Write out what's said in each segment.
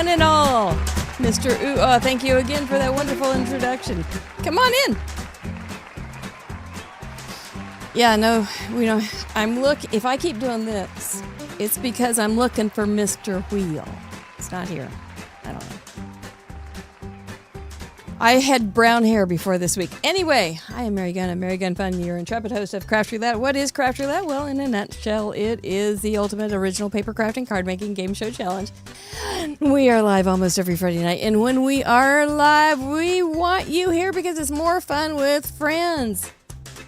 one and all. Mr. Ooh, thank you again for that wonderful introduction. Come on in. Yeah, no, we don't. If I keep doing this, it's because I'm looking for Mr. Wheel. It's not here. I don't know. I had brown hair before this week. Anyway, I am Mary Gunn. I'm Mary Gunn Fun, your intrepid host of Craft Roulette. What is Craft Roulette? Well, in a nutshell, it is the ultimate original paper crafting card making game show challenge. We are live almost every Friday night, and when we are live, we want you here because it's more fun with friends.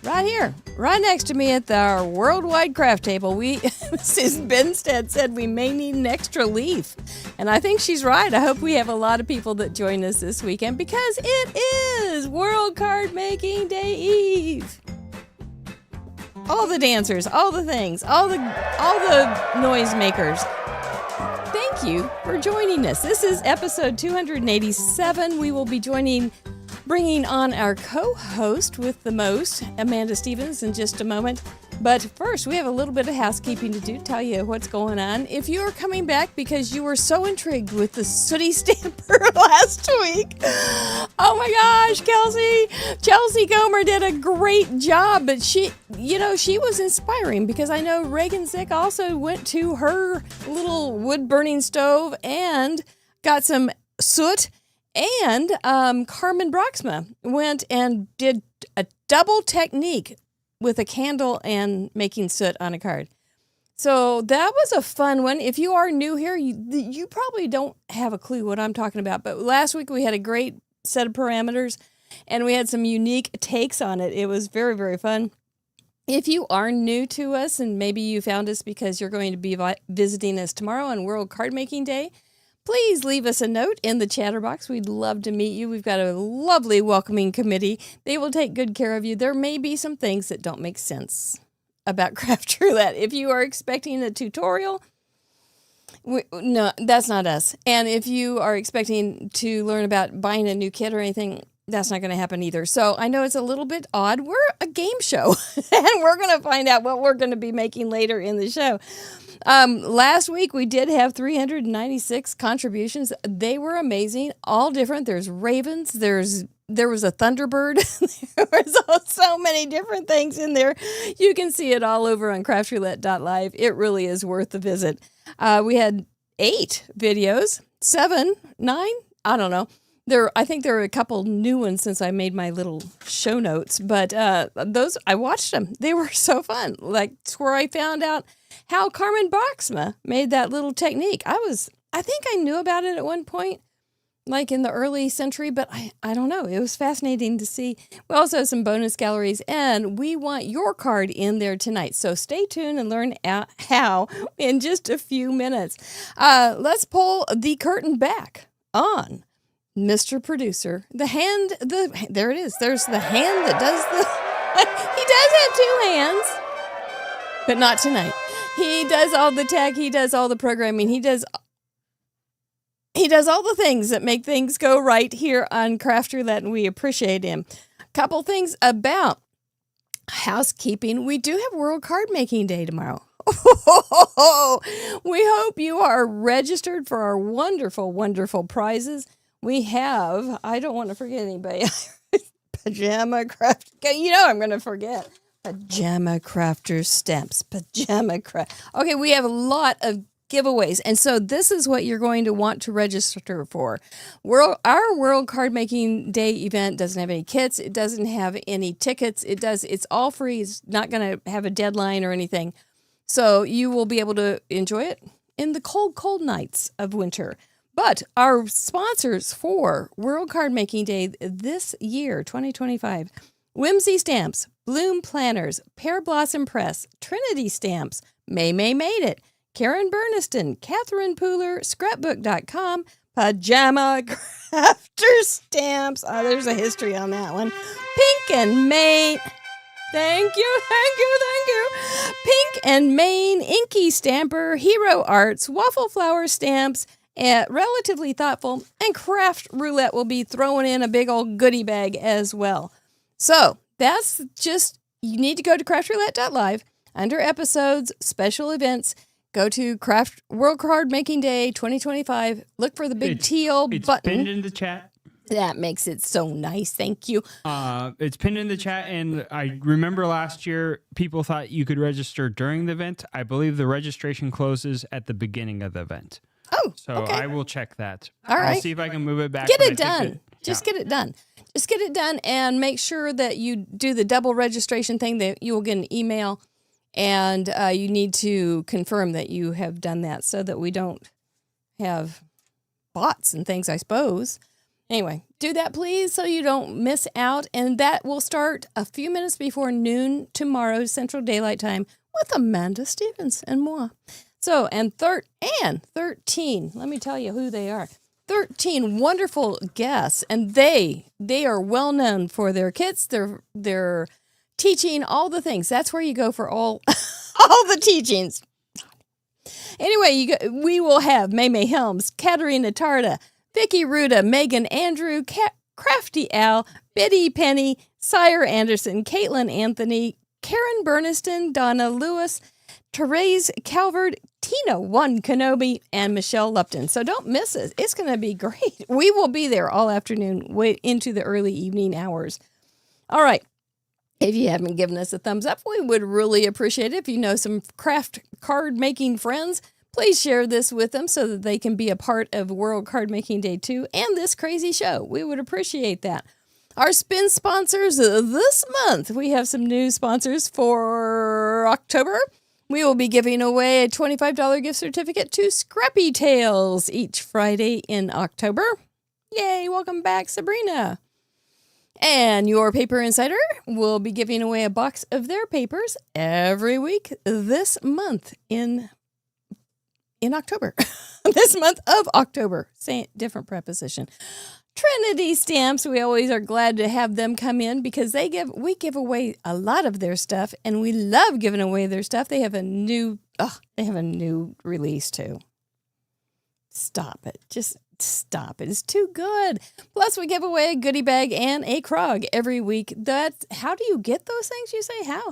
Right here, right next to me at our worldwide craft table, Mrs. Benstead said we may need an extra leaf. And I think she's right. I hope we have a lot of people that join us this weekend because it is World Card Making Day Eve. All the dancers, all the things, all the noisemakers. Thank you for joining us. This is episode 287. We will be bringing on our co-host with the most, Amanda Stevens, in just a moment. But first, we have a little bit of housekeeping to do, tell you what's going on. If you are coming back because you were so intrigued with the sooty stamper last week, oh my gosh, Chelsea Gomer did a great job, but she was inspiring because I know Reagan Zick also went to her little wood-burning stove and got some soot. And Carmen Broxma went and did a double technique with a candle and making soot on a card. So that was a fun one. If you are new here, you probably don't have a clue what I'm talking about. But last week we had a great set of parameters, and we had some unique takes on it. It was very, very fun. If you are new to us, and maybe you found us because you're going to be visiting us tomorrow on World Card Making Day, please leave us a note in the chatter box. We'd love to meet you. We've got a lovely welcoming committee. They will take good care of you. There may be some things that don't make sense about Craft Roulette. If you are expecting a tutorial, no, that's not us. And if you are expecting to learn about buying a new kit or anything, that's not going to happen either. So I know it's a little bit odd. We're a game show, and we're going to find out what we're going to be making later in the show. Last week we did have 396 contributions. They were amazing, all different. There's ravens. There was a thunderbird. There was so many different things in there. You can see it all over on craftroulette.live. It really is worth the visit. We had 8 videos, 7, 9, I don't know. I think there are a couple new ones since I made my little show notes, but those I watched them. They were so fun. Like, it's where I found out how Carmen Broxma made that little technique. I think I knew about it at one point, like in the early century, but I don't know. It was fascinating to see. We also have some bonus galleries, and we want your card in there tonight. So stay tuned and learn how in just a few minutes. Let's pull the curtain back on Mr. Producer. There it is. There's the hand that does he does have 2 hands, but not tonight. He does all the tech. He does all the programming. He does all the things that make things go right here on Craft Roulette, and we appreciate him. Couple things about housekeeping. We do have World Card Making Day tomorrow. We hope you are registered for our wonderful, wonderful prizes. We have, I don't want to forget anybody, Pajama Craft. I'm going to forget. Pajama Crafters stamps. Okay, we have a lot of giveaways. And so this is what you're going to want to register for. Our World Card Making Day event doesn't have any kits. It doesn't have any tickets. It's all free. It's not going to have a deadline or anything. So you will be able to enjoy it in the cold, cold nights of winter. But our sponsors for World Card Making Day this year, 2025, Whimsy Stamps, Bloom Planners, Pear Blossom Press, Trinity Stamps, May Made It, Karen Burniston, Catherine Pooler, Scrapbook.com, Pajama Crafter Stamps. Oh, there's a history on that one. Pink and Maine. Thank you. Pink and Maine, Inky Stamper, Hero Arts, Waffle Flower Stamps, Relatively Thoughtful, and Craft Roulette will be throwing in a big old goodie bag as well. So that's just, you need to go to craftroulette.live under episodes, special events, go to Craft World Card Making Day 2025. Look for the big teal It's button. pinned in the chat. That makes it so nice. Thank you. It's pinned in the chat, and I remember last year people thought you could register during the event. I believe the registration closes at the beginning of the event. Oh, So okay. I will check that. All right. I'll see if I can move it back. Get but it done. Just get it done. Just get it done, and make sure that you do the double registration thing. That you will get an email, and you need to confirm that you have done that so that we don't have bots and things, I suppose. Anyway, do that, please, so you don't miss out. And that will start a few minutes before noon tomorrow, Central Daylight Time, with Amanda Stevens and moi. So, and 13, let me tell you who they are. 13 wonderful guests, and they are well known for their kits, their teaching, all the things. That's where you go for all the teachings. Anyway, we will have May Helms, Katerina Tarda, Vicky Ruda, Megan Andrew, Crafty Al, Betty Penny, Sire Anderson, Caitlin Anthony, Karen Burniston, Donna Lewis, Therese Calvert, Tina One Kenobi, and Michelle Lupton. So don't miss it. It's going to be great. We will be there all afternoon, way into the early evening hours. All right. If you haven't given us a thumbs up, we would really appreciate it. If you know some craft card making friends, please share this with them so that they can be a part of World Card Making Day 2 and this crazy show. We would appreciate that. Our spin sponsors this month, we have some new sponsors for October. We will be giving away a $25 gift certificate to Scrappy Tales each Friday in October. Yay, welcome back, Sabrina. And Your Paper Insider will be giving away a box of their papers every week this month in October. This month of October. Same, different preposition. Trinity Stamps, we always are glad to have them come in because we give away a lot of their stuff, and we love giving away their stuff. They have a new release too. Stop it. Just stop it. It's too good. Plus, we give away a goodie bag and a Krog every week. How do you get those things? You say, how?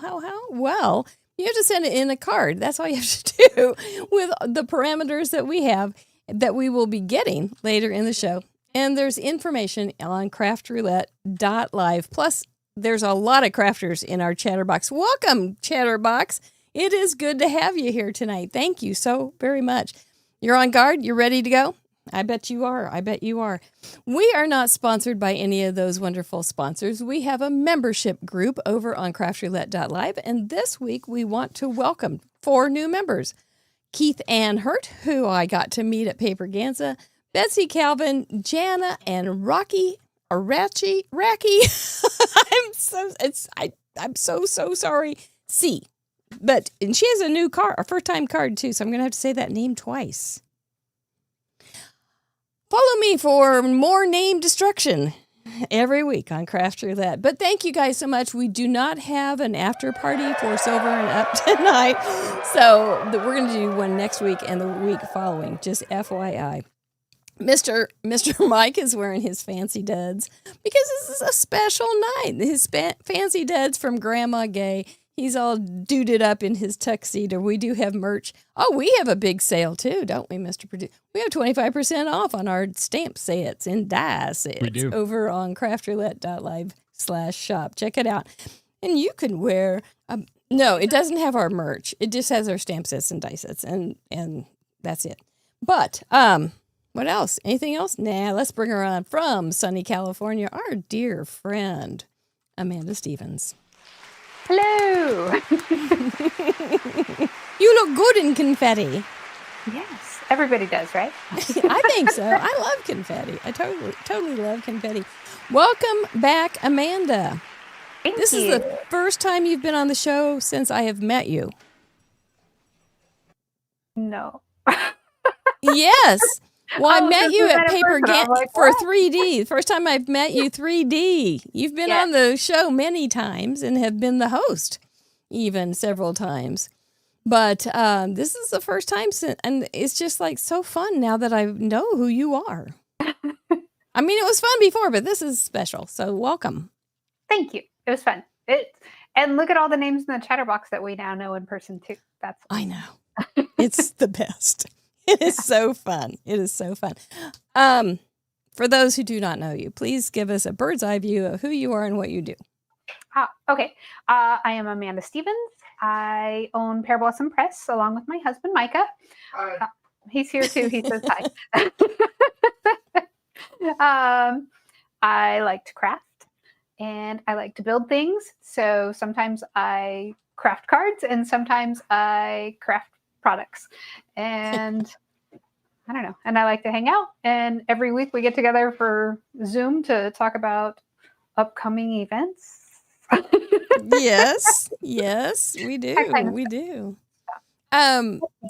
Well, you have to send it in a card. That's all you have to do with the parameters that we have that we will be getting later in the show. And there's information on craftroulette.live. Plus, there's a lot of crafters in our Chatterbox. Welcome, Chatterbox. It is good to have you here tonight. Thank you so very much. You're on guard? You're ready to go? I bet you are. We are not sponsored by any of those wonderful sponsors. We have a membership group over on craftroulette.live, and this week we want to welcome 4 new members. Keith Ann Hurt, who I got to meet at Paper Ganza, Betsy Calvin, Jana, and Racky. I'm so sorry. C. And she has a new card, a first-time card too, so I'm going to have to say that name twice. Follow me for more name destruction every week on Craft Roulette. But thank you guys so much. We do not have an after party for Silver and Up tonight, so we're going to do one next week and the week following, just FYI. Mr. Mike is wearing his fancy duds because this is a special night. His fancy duds from Grandma Gay. He's all duded up in his tuxedo. We do have merch. Oh, we have a big sale too, don't we, Mr. Producer? We have 25% off on our stamp sets and die sets. We do. Over on craftroulette.live/shop. Check it out. And you can wear, no, it doesn't have our merch. It just has our stamp sets and die sets, and that's it. But, what else? Anything else? Nah, let's bring her on from sunny California, our dear friend, Amanda Stevens. Hello. You look good in confetti. Yes, everybody does, right? I think so. I love confetti. I totally love confetti. Welcome back, Amanda. Thank this you. Is the first time you've been on the show since I have met you. No. Yes. Well, I met you at Paper Ganza for 3D. First time I've met you 3D. You've been on the show many times and have been the host even several times. But this is the first time, and it's just like so fun now that I know who you are. I mean, it was fun before, but this is special. So welcome. Thank you. It was fun. And look at all the names in the Chatterbox that we now know in person too. That's I know. It's the best. It is so fun. It is so fun. For those who do not know you, please give us a bird's eye view of who you are and what you do. Okay. I am Amanda Stevens. I own Pear Blossom Press along with my husband, Micah. He's here too. He says hi. I like to craft and I like to build things. So sometimes I craft cards and sometimes I craft products. And I don't know. And I like to hang out. And every week we get together for Zoom to talk about upcoming events. Yes, we do. We do.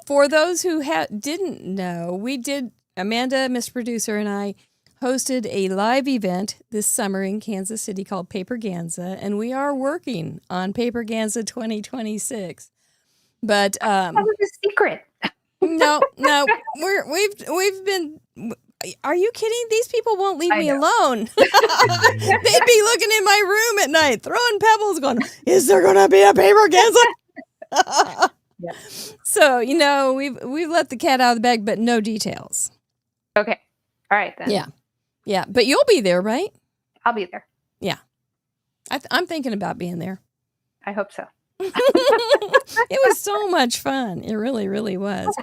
For those who didn't know, Amanda, Mr. Producer, and I hosted a live event this summer in Kansas City called Paper Ganza, and we are working on Paper Ganza 2026. But that was a secret. No, we've been. Are you kidding? These people won't leave me alone. They'd be looking in my room at night, throwing pebbles, going, "Is there going to be a Paper Ganza?" Yeah. So we've let the cat out of the bag, but no details. Okay. All right then. Yeah. But you'll be there, right? I'll be there. Yeah. I'm thinking about being there. I hope so. It was so much fun. It really, really was.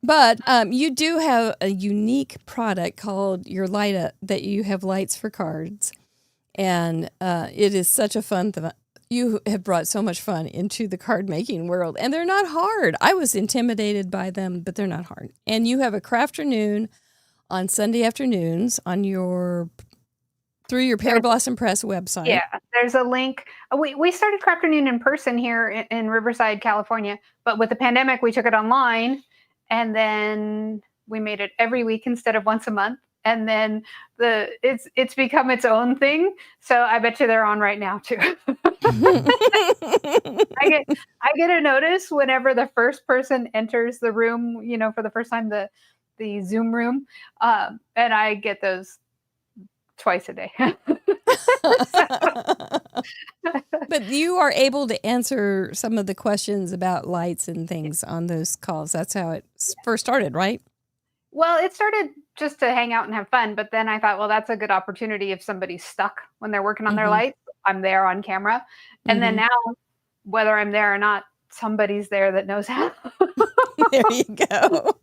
But you do have a unique product called your light up that you have lights for cards. And it is such a fun thing. You have brought so much fun into the card making world. And they're not hard. I was intimidated by them, but they're not hard. And you have a crafternoon on Sunday afternoons on through your Pear Blossom Press website. Yeah, there's a link. We started Crafternoon in person here in Riverside, California, but with the pandemic, we took it online, and then we made it every week instead of once a month. And then it's become its own thing. So I bet you they're on right now too. I get a notice whenever the first person enters the room, for the first time, the Zoom room, and I get those twice a day. But you are able to answer some of the questions about lights and things on those calls. That's how it first started, right? Well, it started just to hang out and have fun. But then I thought, well, that's a good opportunity if somebody's stuck when they're working on their lights. I'm there on camera. And then now, whether I'm there or not, somebody's there that knows how. There you go.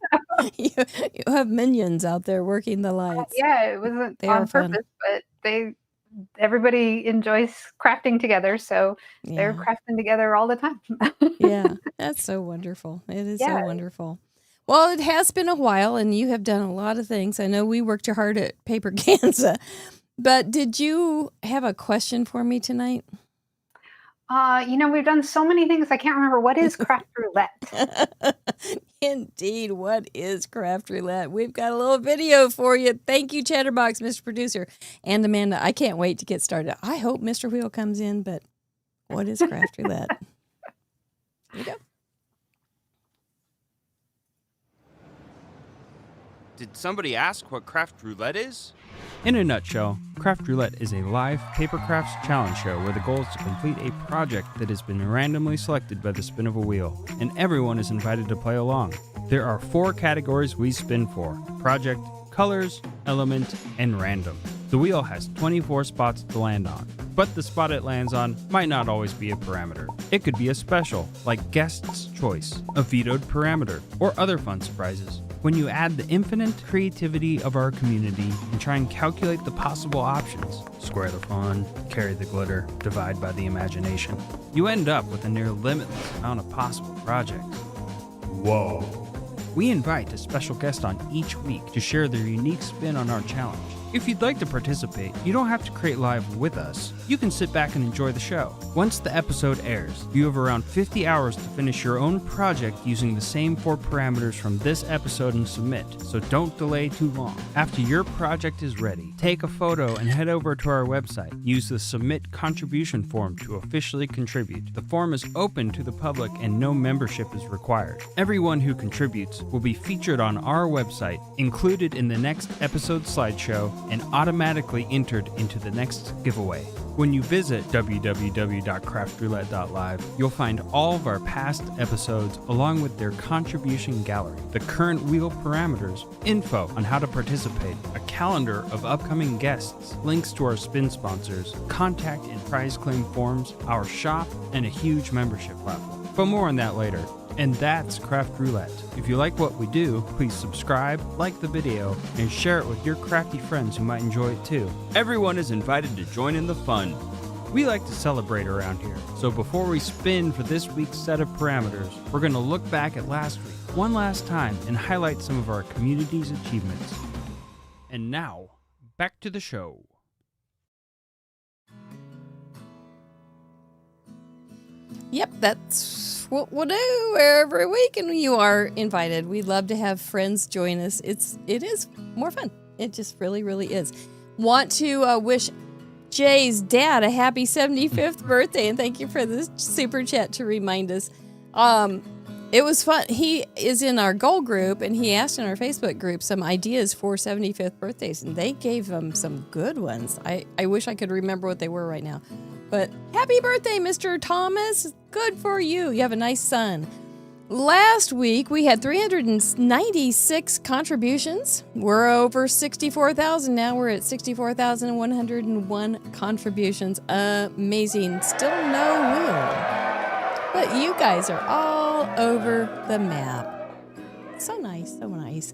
You have minions out there working the lights. Yeah, it wasn't on purpose, but everybody enjoys crafting together, so they're crafting together all the time. Yeah, that's so wonderful. It is so wonderful. Well, it has been a while, and you have done a lot of things. I know we worked hard at Paper Ganza, but did you have a question for me tonight? We've done so many things. I can't remember. What is Craft Roulette? Indeed, what is Craft Roulette? We've got a little video for you. Thank you, Chatterbox, Mr. Producer. And Amanda, I can't wait to get started. I hope Mr. Wheel comes in, but what is Craft Roulette? Here you go. Did somebody ask what Craft Roulette is? In a nutshell, Craft Roulette is a live paper crafts challenge show where the goal is to complete a project that has been randomly selected by the spin of a wheel, and everyone is invited to play along. There are 4 categories we spin for: project, colors, element, and random. The wheel has 24 spots to land on, but the spot it lands on might not always be a parameter. It could be a special, like guest's choice, a vetoed parameter, or other fun surprises. When you add the infinite creativity of our community and try and calculate the possible options, square the fun, carry the glitter, divide by the imagination, you end up with a near limitless amount of possible projects. Whoa. We invite a special guest on each week to share their unique spin on our challenge. If you'd like to participate, you don't have to create live with us. You can sit back and enjoy the show. Once the episode airs, you have around 50 hours to finish your own project using the same 4 parameters from this episode and submit, so don't delay too long. After your project is ready, take a photo and head over to our website. Use the Submit Contribution form to officially contribute. The form is open to the public and no membership is required. Everyone who contributes will be featured on our website, included in the next episode slideshow, and automatically entered into the next giveaway. When you visit www.craftroulette.live, you'll find all of our past episodes along with their contribution gallery, the current wheel parameters, info on how to participate, a calendar of upcoming guests, links to our spin sponsors, contact and prize claim forms, our shop, and a huge membership platform. But more on that later. And that's Craft Roulette. If you like what we do, please subscribe, like the video, and share it with your crafty friends who might enjoy it too. Everyone is invited to join in the fun. We like to celebrate around here, so before we spin for this week's set of parameters, we're going to look back at last week one last time and highlight some of our community's achievements. And now, back to the show. Yep, that's what we'll do every week, and you are invited. We love to have friends join us. It is more fun. It just really, really is. Want to wish Jay's dad a happy 75th birthday, and thank you for this super chat to remind us. It was fun. He is in our goal group, and he asked in our Facebook group some ideas for 75th birthdays, and they gave him some good ones. I wish I could remember what they were right now. But happy birthday, Mr. Thomas. Good for you. You have a nice son. Last week, we had 396 contributions. We're over 64,000 now. We're at 64,101 contributions. Amazing. Still no wheel. But you guys are all over the map. So nice, so nice.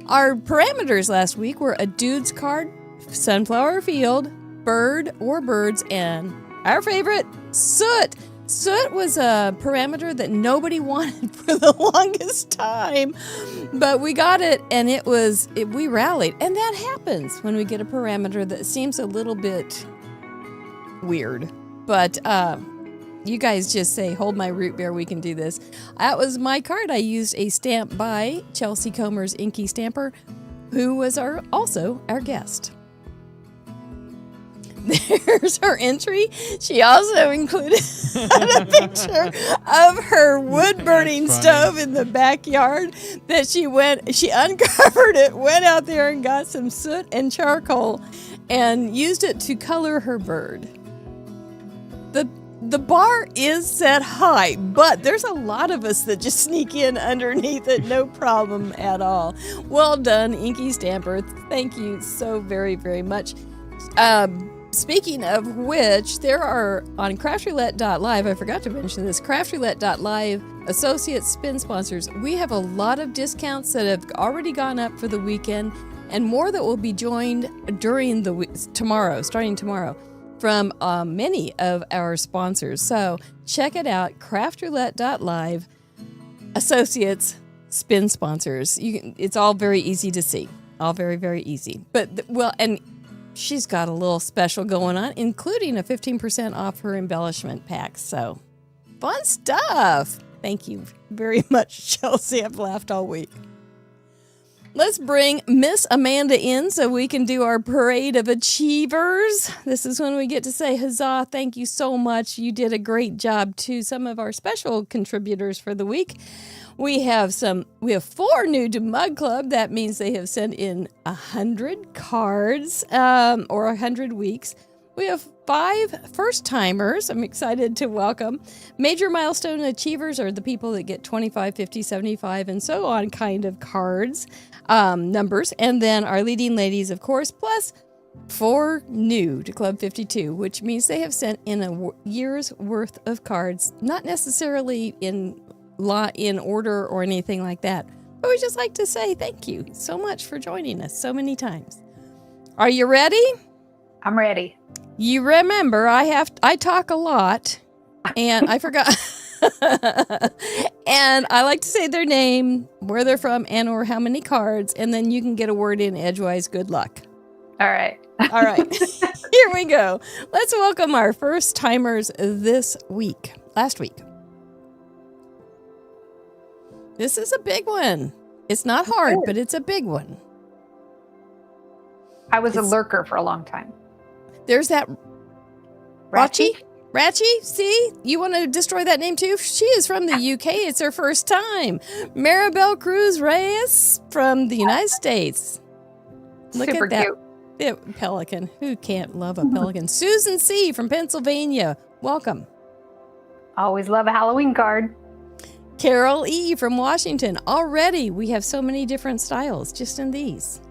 Our parameters last week were a dude's card, sunflower field, bird or birds, and our favorite, soot. Soot was a parameter that nobody wanted for the longest time, but we got it, and we rallied. And that happens when we get a parameter that seems a little bit weird. But you guys just say, hold my root beer, we can do this. That was my card. I used a stamp by Chelsea Comer's Inky Stamper, who was also our guest. There's her entry. She also included a picture of her wood-burning stove in the backyard that she uncovered it, went out there and got some soot and charcoal and used it to color her bird. The bar is set high, but there's a lot of us that just sneak in underneath it, no problem at all. Well done, Inky Stamper. Thank you so very, very much. Speaking of which, there are on craftroulette.live, I forgot to mention this, craftroulette.live associate spin sponsors. We have a lot of discounts that have already gone up for the weekend, and more that will be joined during the week, starting tomorrow, from many of our sponsors. So check it out, craftroulette.live associates spin sponsors. It's all very easy to see, all very, very easy. And she's got a little special going on, including a 15% off her embellishment packs. So, fun stuff. Thank you very much, Chelsea. I've laughed all week. Let's bring Miss Amanda in so we can do our parade of achievers. This is when we get to say, huzzah, thank you so much. You did a great job to some of our special contributors for the week. We have 4 new to Mug Club. That means they have sent in 100 cards or 100 weeks. We have 5 first-timers. I'm excited to welcome. Major milestone achievers are the people that get 25, 50, 75, and so on kind of cards, numbers. And then our leading ladies, of course, plus 4 new to Club 52, which means they have sent in a year's worth of cards, not necessarily in order or anything like that. But we just like to say thank you so much for joining us so many times. Are you ready? I'm ready. You remember I talk a lot and I forgot. And I like to say their name, where they're from, and or how many cards, and then you can get a word in edgewise. Good luck. All right. All right. Here we go. Let's welcome our first timers last week. This is a big one. It's not hard, but it's a big one. I was a lurker for a long time. There's that Ratchy? See? You want to destroy that name too? She is from the UK. It's her first time. Maribel Cruz Reyes from the United States. Look Super at that. cute. Pelican. Who can't love a pelican? Susan C. from Pennsylvania. Welcome. Always love a Halloween card. Carol E. from Washington. Already, we have so many different styles just in these.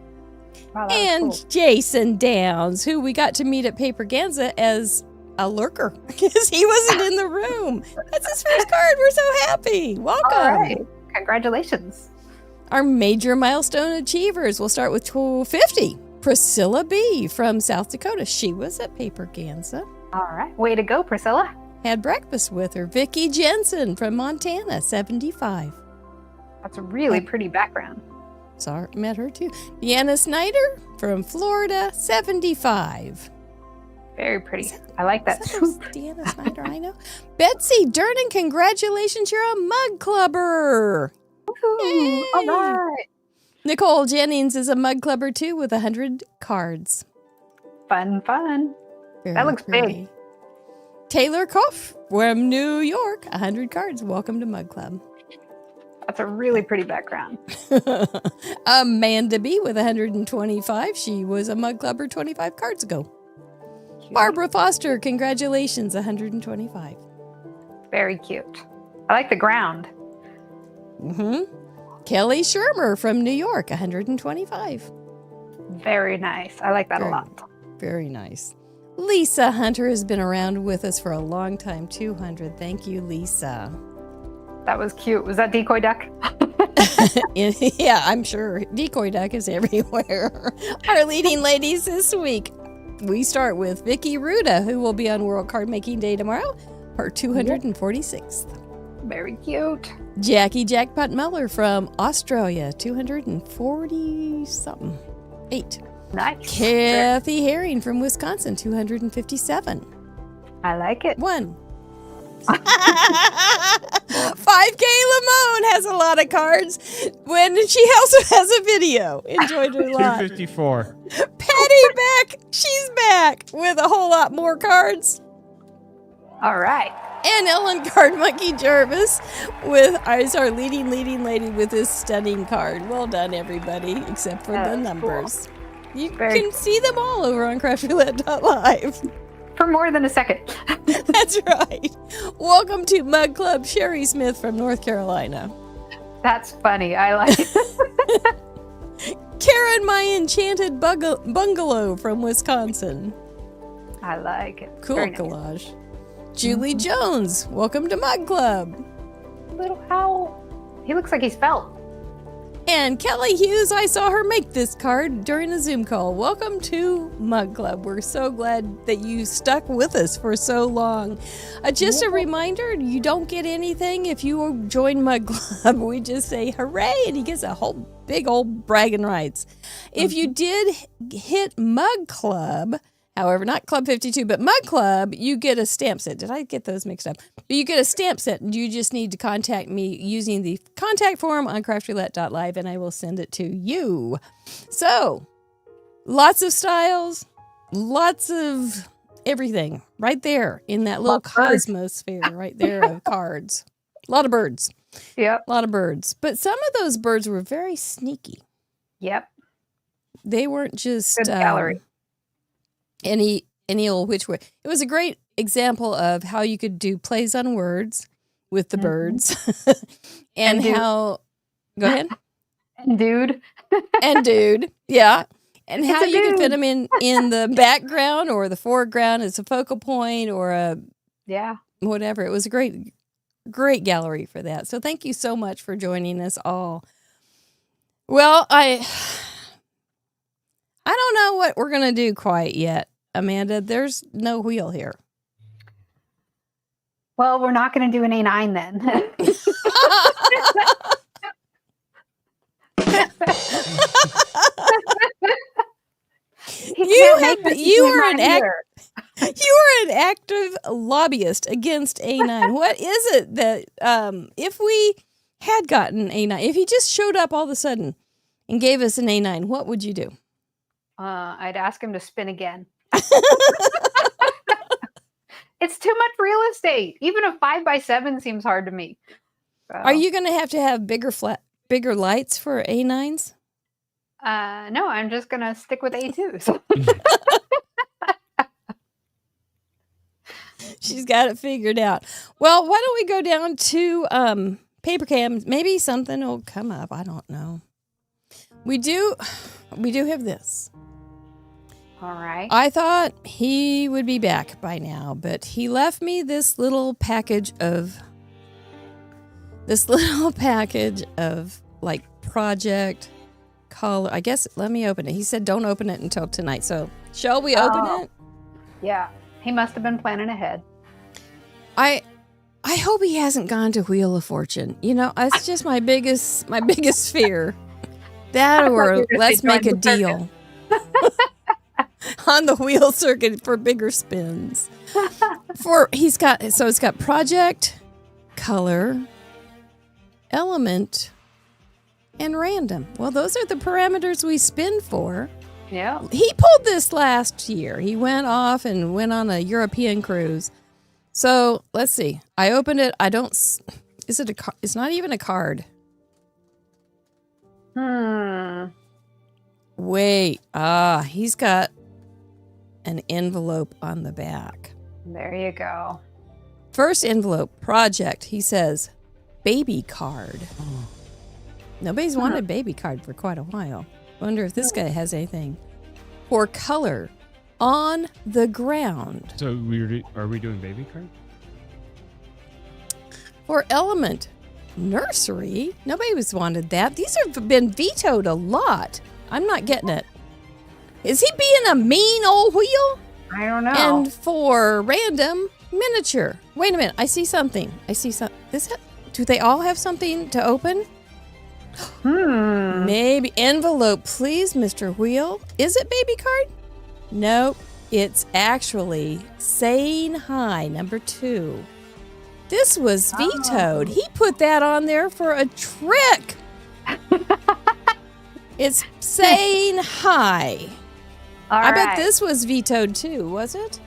Wow, that was And cool. Jason Downs, who we got to meet at Paperganza as a lurker because he wasn't in the room. That's his first card. We're so happy. Welcome. All right. Congratulations. Our major milestone achievers. We'll start with 250. Priscilla B. from South Dakota. She was at Paperganza. All right. Way to go, Priscilla. Had breakfast with her. Vicki Jensen from Montana, 75. That's a really pretty background. Sorry, met her too. Deanna Snyder from Florida, 75. Very pretty. I like that. Is that Deanna Snyder, I know. Betsy Durnan, congratulations, you're a mug clubber. Ooh, all right. Nicole Jennings is a mug clubber too with 100 cards. Fun. Very That looks big. pretty. Taylor Koff from New York, 100 cards. Welcome to Mug Club. That's a really pretty background. Amanda B with 125. She was a mug clubber 25 cards ago. Cute. Barbara Foster, congratulations, 125. Very cute. I like the ground. Kelly Shermer from New York, 125. Very nice. I like that Very a lot. Very nice. Lisa Hunter has been around with us for a long time, 200. Thank you, Lisa. That was cute. Was that decoy duck? Yeah, I'm sure. Decoy duck is everywhere. Our leading ladies this week. We start with Vicky Ruda, who will be on World Card Making Day tomorrow, her 246th. Very cute. Jackie Jackpot Muller from Australia, 240-something. 8. Nice. Kathy Herring from Wisconsin, 257. I like it. 1. 5K Lamone has a lot of cards when she also has a video. Enjoyed her a lot. 254. Patty Beck, she's back with a whole lot more cards. All right. And Ellen Card Monkey Jarvis is our leading lady with this stunning card. Well done, everybody, except for the numbers. Cool. You can see them all over on craftroulette.live. For more than a second. That's right. Welcome to Mug Club, Sherry Smith from North Carolina. That's funny. I like it. Karen, my enchanted bungalow from Wisconsin. I like it. Cool Very nice. collage. Julie Jones, welcome to Mug Club. Little owl. He looks like he's felt. And Kelly Hughes, I saw her make this card during a Zoom call. Welcome to Mug Club. We're so glad that you stuck with us for so long. Just a reminder, you don't get anything if you join Mug Club. We just say hooray, and he gets a whole big old bragging rights. If you did hit Mug Club, however, not Club 52, but Mug Club, you get a stamp set. Did I get those mixed up? You get a stamp set, and you just need to contact me using the contact form on craftroulette.live, and I will send it to you. So, lots of styles, lots of everything right there in that little cosmosphere right there of cards. A lot of birds. Yep. A lot of birds. But some of those birds were very sneaky. Yep. They weren't just Good gallery. any old which way. It was a great example of how you could do plays on words with the birds and how go ahead and dude yeah, and how you could fit dude. them in the background or the foreground as a focal point or a whatever. It was a great gallery for that. So thank you so much for joining us all. Well, I don't know what we're gonna do quite yet, Amanda. There's no wheel here. Well, we're not going to do an A9 then. You are an active lobbyist against A9. What is it that if we had gotten A9, if he just showed up all of a sudden and gave us an A9, what would you do? I'd ask him to spin again. It's too much real estate. Even a 5x7 seems hard to me. So. Are you going to have bigger lights for A9s? No, I'm just going to stick with A2s. She's got it figured out. Well, why don't we go down to paper cams? Maybe something will come up. I don't know. We do have this. All right. I thought he would be back by now, but he left me this little package of like project color. I guess let me open it. He said don't open it until tonight. So shall we open it? Yeah. He must have been planning ahead. I hope he hasn't gone to Wheel of Fortune. You know, it's just my biggest fear. That or let's make a deal on the wheel circuit for bigger spins. It's got project, color, element, and random. Well, those are the parameters we spin for. Yeah. He pulled this last year. He went off and went on a European cruise. So let's see. I opened it. Is it it's not even a card. Wait. He's got an envelope on the back. There you go. First envelope, project. He says, baby card. Nobody's wanted a baby card for quite a while. Wonder if this guy has anything. For color, on the ground. So are we doing baby card? For element, nursery. Nobody was wanted that. These have been vetoed a lot. I'm not getting it. Is he being a mean old wheel? I don't know. And for random, miniature. Wait a minute. I see something. Do they all have something to open? Maybe envelope, please, Mr. Wheel. Is it baby card? Nope. It's actually saying hi, number 2. This was vetoed. He put that on there for a trick. It's saying hi. I bet this was vetoed too, was it?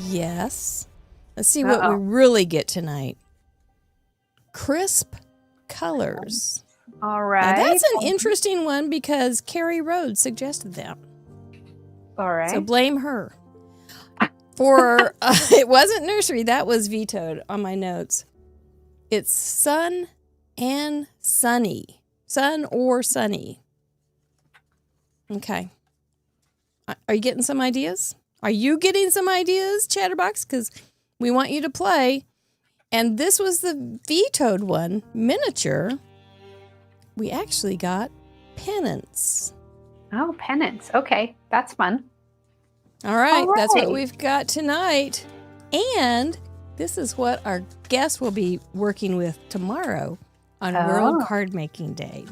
Yes. Let's see what we really get tonight. Crisp colors. All right. Now that's an interesting one because Carrie Rhodes suggested that. All right. So blame her. For it wasn't nursery, that was vetoed on my notes. It's sun and sunny. Sun or sunny. Okay. Are you getting some ideas? Are you getting some ideas, Chatterbox? Because we want you to play. And this was the vetoed one, miniature. We actually got pennants. Oh, pennants. Okay, that's fun. All right, that's what right. we've got tonight. And this is what our guest will be working with tomorrow on World Card Making Day.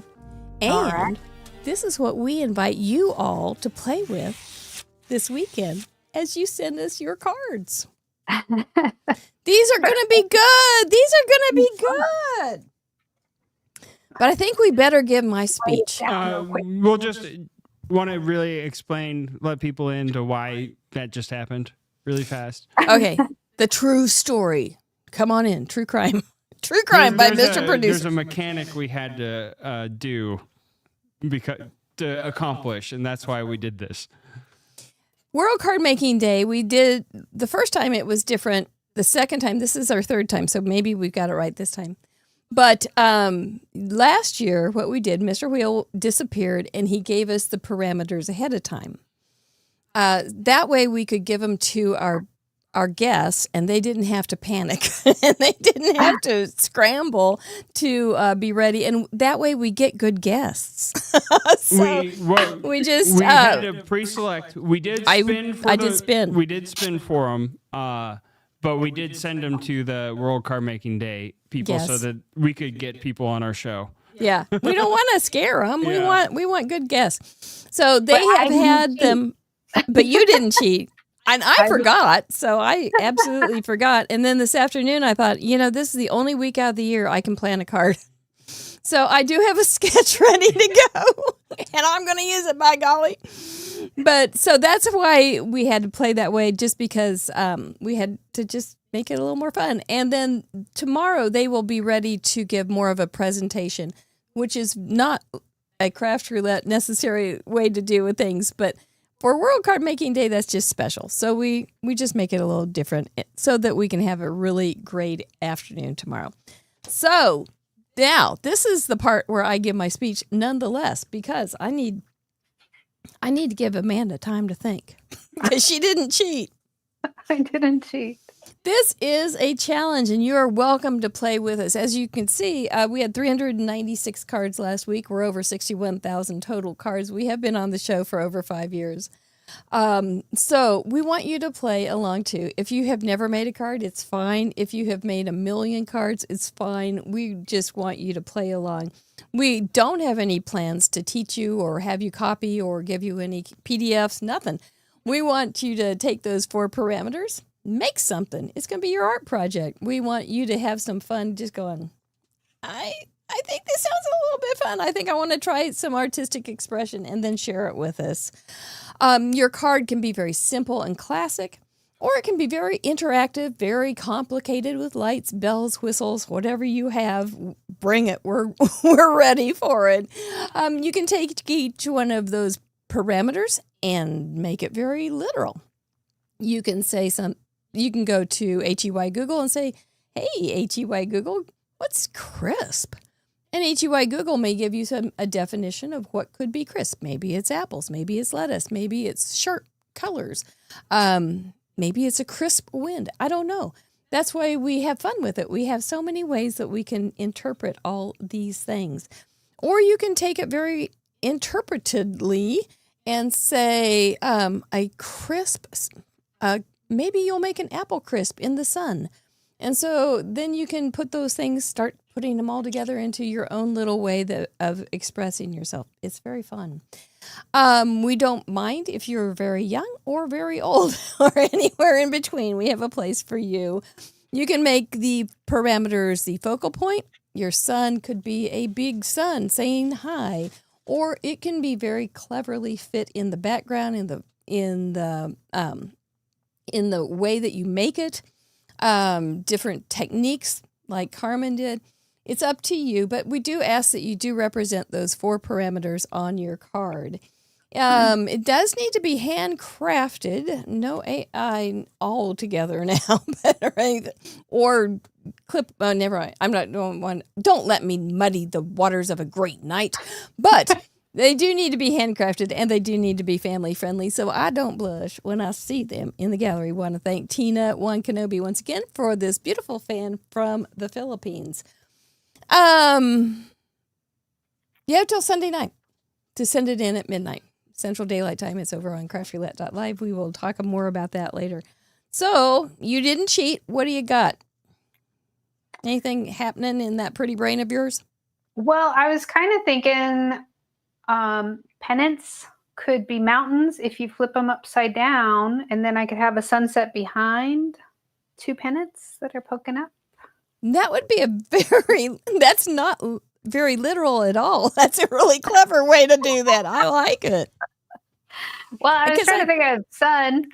And this is what we invite you all to play with this weekend as you send us your cards. These are going to be good. These are going to be good. But I think we better give my speech. We'll just want to really let people into why that just happened really fast. Okay. The true story. Come on in. True crime. True crime by Mr. Producer. There's a mechanic we had to do to accomplish, and that's why we did this. World Card Making Day, we did, the first time it was different. The second time, this is our third time, so maybe we've got it right this time. But last year, what we did, Mr. Wheel disappeared, and he gave us the parameters ahead of time. That way, we could give them to our guests, and they didn't have to panic, and they didn't have to scramble to be ready. And that way, we get good guests. we just had to pre-select. We did spin. I did spin. We did spin for them. But we did send them to the World Card Making Day people so that we could get people on our show. Yeah, we don't want to scare them. Yeah. We want good guests. So they have had them, but you didn't cheat. And I forgot, so I absolutely forgot. And then this afternoon I thought, this is the only week out of the year I can plan a card. So I do have a sketch ready to go, and I'm going to use it, by golly. But so that's why we had to play that way, just because we had to just make it a little more fun. And then tomorrow they will be ready to give more of a presentation, which is not a craft roulette necessary way to do with things, but for World Card Making Day, that's just special. So we just make it a little different so that we can have a really great afternoon tomorrow. So now this is the part where I give my speech nonetheless, because I need to give Amanda time to think because she didn't cheat. I didn't cheat. This is a challenge, and you are welcome to play with us. As you can see, we had 396 cards last week. We're over 61,000 total cards. We have been on the show for over 5 years. So we want you to play along too. If you have never made a card, it's fine. If you have made 1,000,000 cards, it's fine. We just want you to play along. We don't have any plans to teach you or have you copy or give you any PDFs, nothing. We want you to take those 4 parameters, make something. It's going to be your art project. We want you to have some fun just going, I think this sounds a little bit fun. I think I want to try some artistic expression, and then share it with us. Your card can be very simple and classic, or it can be very interactive, very complicated with lights, bells, whistles, whatever you have. Bring it. We're ready for it. You can take each one of those parameters and make it very literal. You can you can go to HEY Google and say, hey, HEY Google, what's crisp? And HEY Google may give you a definition of what could be crisp. Maybe it's apples. Maybe it's lettuce. Maybe it's sharp colors. Maybe it's a crisp wind. I don't know. That's why we have fun with it. We have so many ways that we can interpret all these things. Or you can take it very interpretedly and say a crisp, maybe you'll make an apple crisp in the sun. And so then you can put those things, start putting them all together into your own little way of expressing yourself. It's very fun. We don't mind if you're very young or very old or anywhere in between. We have a place for you. You can make the parameters the focal point. Your sun could be a big sun saying hi, or it can be very cleverly fit in the background in the way that you make it. Different techniques like Carmen did. It's up to you, but we do ask that you do represent those 4 parameters on your card. It does need to be handcrafted. No AI all together now, or clip. Never mind. I'm not doing one. Don't let me muddy the waters of a great night. But they do need to be handcrafted, and they do need to be family friendly. So I don't blush when I see them in the gallery. Want to thank Tina One Kenobi once again for this beautiful fan from the Philippines. You have till Sunday night to send it in at midnight. Central Daylight Time. It's over on craftroulette.live. We will talk more about that later. So, you didn't cheat. What do you got? Anything happening in that pretty brain of yours? Well, I was kind of thinking pennants could be mountains if you flip them upside down, and then I could have a sunset behind 2 pennants that are poking up. That would be that's not very literal at all. That's a really clever way to do that. I like it. Well, I was trying to think of sun.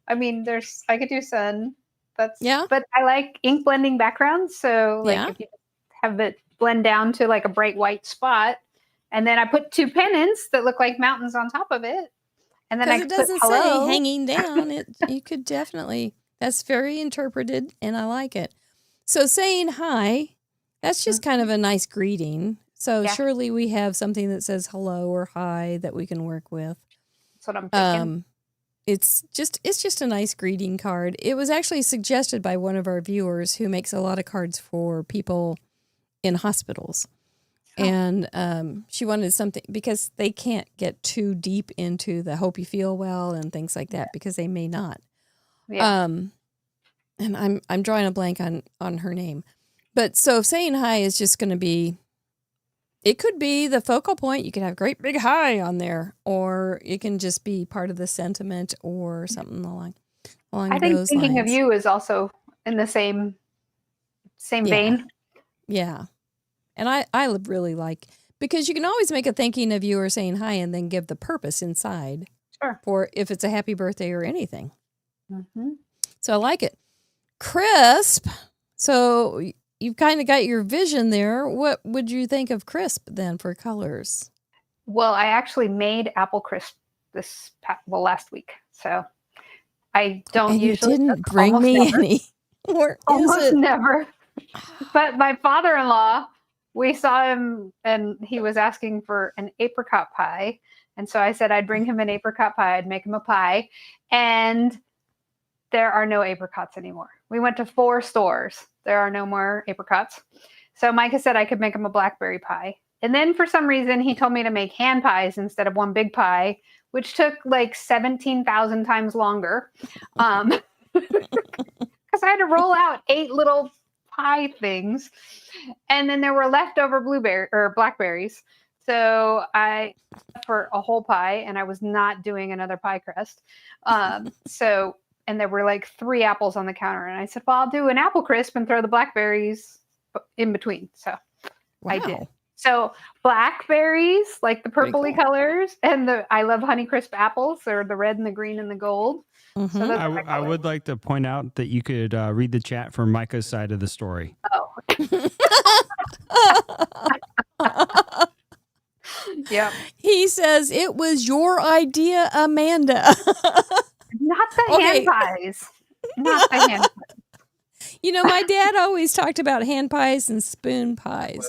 I mean, I could do sun. But I like ink blending backgrounds. So if you have it blend down to like a bright white spot, and then I put 2 pennants that look like mountains on top of it. And then it doesn't say hanging down. You could definitely, that's very interpreted, and I like it. So saying hi, that's just kind of a nice greeting. So surely we have something that says hello or hi that we can work with. That's what I'm thinking. It's just a nice greeting card. It was actually suggested by one of our viewers who makes a lot of cards for people in hospitals. Oh. And she wanted something because they can't get too deep into the hope you feel well and things like that because they may not. Yeah. And I'm drawing a blank on her name. But so saying hi is just going to be, it could be the focal point. You could have great big hi on there, or it can just be part of the sentiment or something along I think those thinking lines. of you is also in the same vein. Yeah. And I really like, because you can always make a thinking of you or saying hi and then give the purpose inside. Sure. For if it's a happy birthday or anything. Mm-hmm. So I like it. Crisp. So you've kind of got your vision there. What would you think of crisp then for colors? Well, I actually made apple crisp last week. So I don't And you usually didn't bring almost me never. any. Where is Almost it? never. But my father-in-law, we saw him and he was asking for an apricot pie. And so I said I'd bring him an apricot pie. I'd make him a pie. And there are no apricots anymore. We went to 4 stores. There are no more apricots. So Micah said I could make him a blackberry pie. And then for some reason, he told me to make hand pies instead of one big pie, which took like 17,000 times longer. Because I had to roll out 8 little pie things. And then there were leftover blackberries. So I for a whole pie, and I was not doing another pie crust. And there were like 3 apples on the counter. And I said, well, I'll do an apple crisp and throw the blackberries in between. So I did. So blackberries, like the purpley colors, and I love Honeycrisp apples, or the red and the green and the gold. Mm-hmm. So I would like to point out that you could read the chat for Micah's side of the story. Oh. Yeah. He says it was your idea, Amanda. Not the hand pies. Not the hand pies. You know, my dad always talked about hand pies and spoon pies.